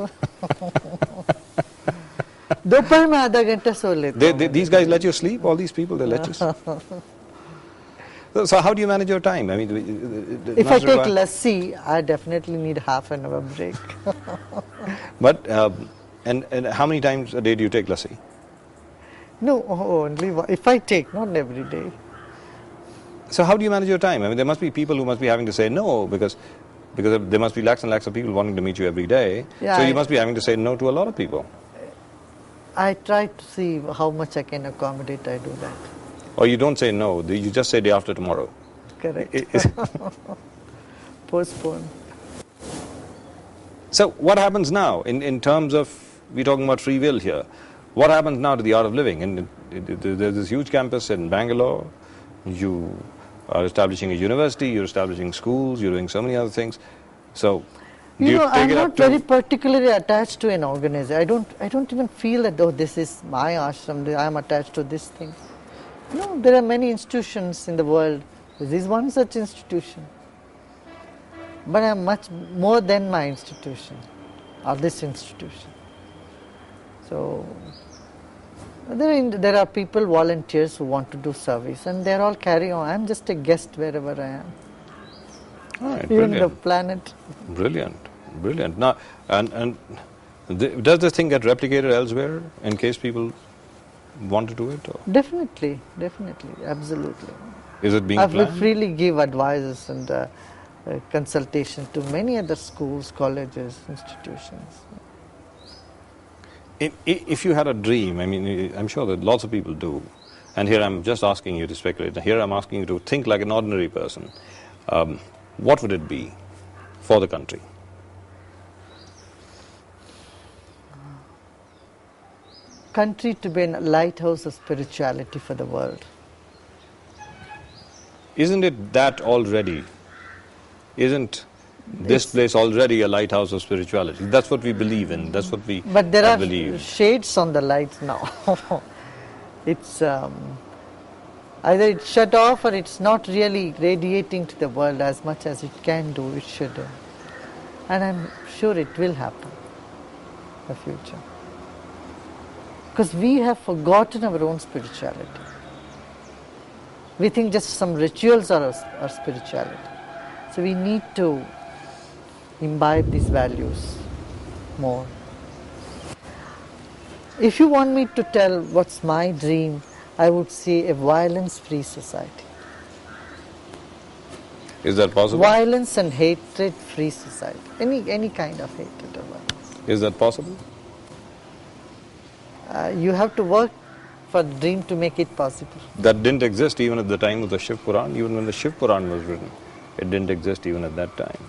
दोपहर में आधा घंटा सो लेते हैं. These guys let you sleep? All these people, they let you sleep? So how do you manage your time? I mean, if I take lassi, I definitely need half an hour break. But and how many times a day do you take lassi? No, only one. If I take, not every day. So how do you manage your time? I mean, there must be people who must be having to say no because there must be lakhs and lakhs of people wanting to meet you every day. Yeah, so you must be having to say no to a lot of people. I try to see how much I can accommodate. I do that. Or you don't say no, you just say day after tomorrow. Correct. Postpone. So what happens now in terms of, we're talking about free will here, what happens now to the art of living? And there's this huge campus in Bangalore, you are establishing a university, you're establishing schools, you're doing so many other things. So do you take I'm it not up to... very particularly attached to an organization. I don't even feel that, oh, this is my ashram, I am attached to this thing. No, there are many institutions in the world. This is one such institution. But I am much more than my institution, or this institution. So, there are people, volunteers who want to do service, and they are all carrying on. I am just a guest wherever I am. All right, Even brilliant. the planet. Brilliant. Now, does this thing get replicated elsewhere in case people want to do it? Or? Definitely, absolutely. Is it being I will planned? freely give advices and consultation to many other schools, colleges, institutions. If you had a dream, I mean, I'm sure that lots of people do, and here I'm just asking you to speculate. Here I'm asking you to think like an ordinary person. What would it be for the country? Country to be a lighthouse of spirituality for the world. Isn't it that already? Isn't this place already a lighthouse of spirituality? That's what we believe in. That's what we But there are believe. shades on the lights now. It's either it's shut off or it's not really radiating to the world as much as it can do, it should. And I'm sure it will happen in the future. because we have forgotten our own spirituality. We think just some rituals are our spirituality. So we need to imbibe these values more. If you want me to tell what's my dream, I would say a violence-free society. Is that possible? Violence and hatred-free society. Any kind of hatred or violence. Is that possible? You have to work for the dream to make it possible. That didn't exist even at the time of the Shiv Puran. Even when the Shiv Puran was written, it didn't exist even at that time.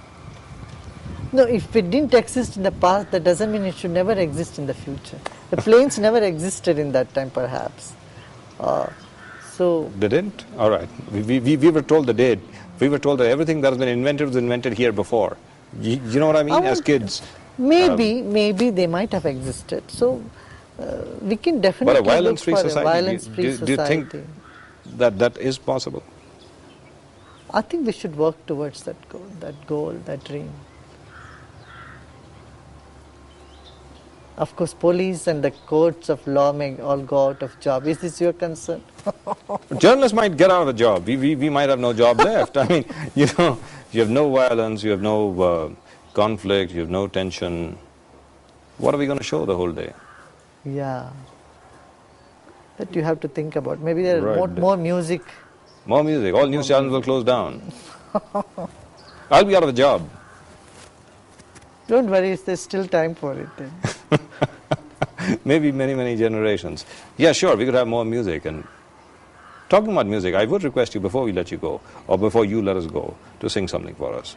No, if it didn't exist in the past, that doesn't mean it should never exist in the future. The planes never existed in that time, perhaps. So They didn't? All right. We were told they did. We were told that everything that has been invented was invented here before. You know what I mean? As kids. maybe they might have existed. So we can definitely But a violence-free look for society, a violence-free do you think society. that is possible? I think we should work towards that goal, that dream. Of course, police and the courts of law may all go out of job. Is this your concern? Journalists might get out of a job. We might have no job left. I mean, you know, you have no violence, you have no conflict, you have no tension. What are we going to show the whole day? Yeah. That you have to think about. Maybe there are Right. more music. More music. All news channels will close down. I'll be out of a job. Don't worry, there's still time for it then. Maybe many, many generations. Yeah, sure, we could have more music. And talking about music, I would request you before we let you go, or before you let us go, to sing something for us.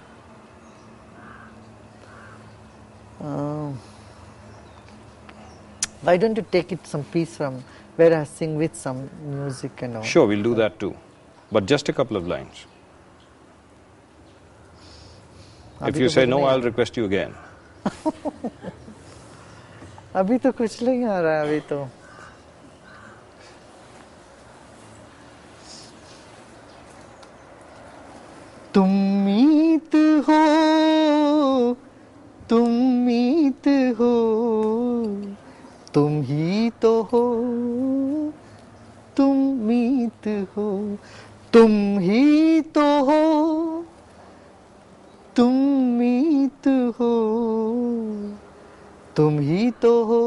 Why don't you take it some piece from where I sing with some music and all? Sure, we'll do that too. But just a couple of lines. If you say no, I'll request you again. अभी तो कुछ नहीं आ रहा है अभी तो. तुम मीत हो, तुम मीत हो, तुम ही तो हो, तुम मीत हो, तुम ही तो हो, तुम मीत हो, तुम ही तो हो,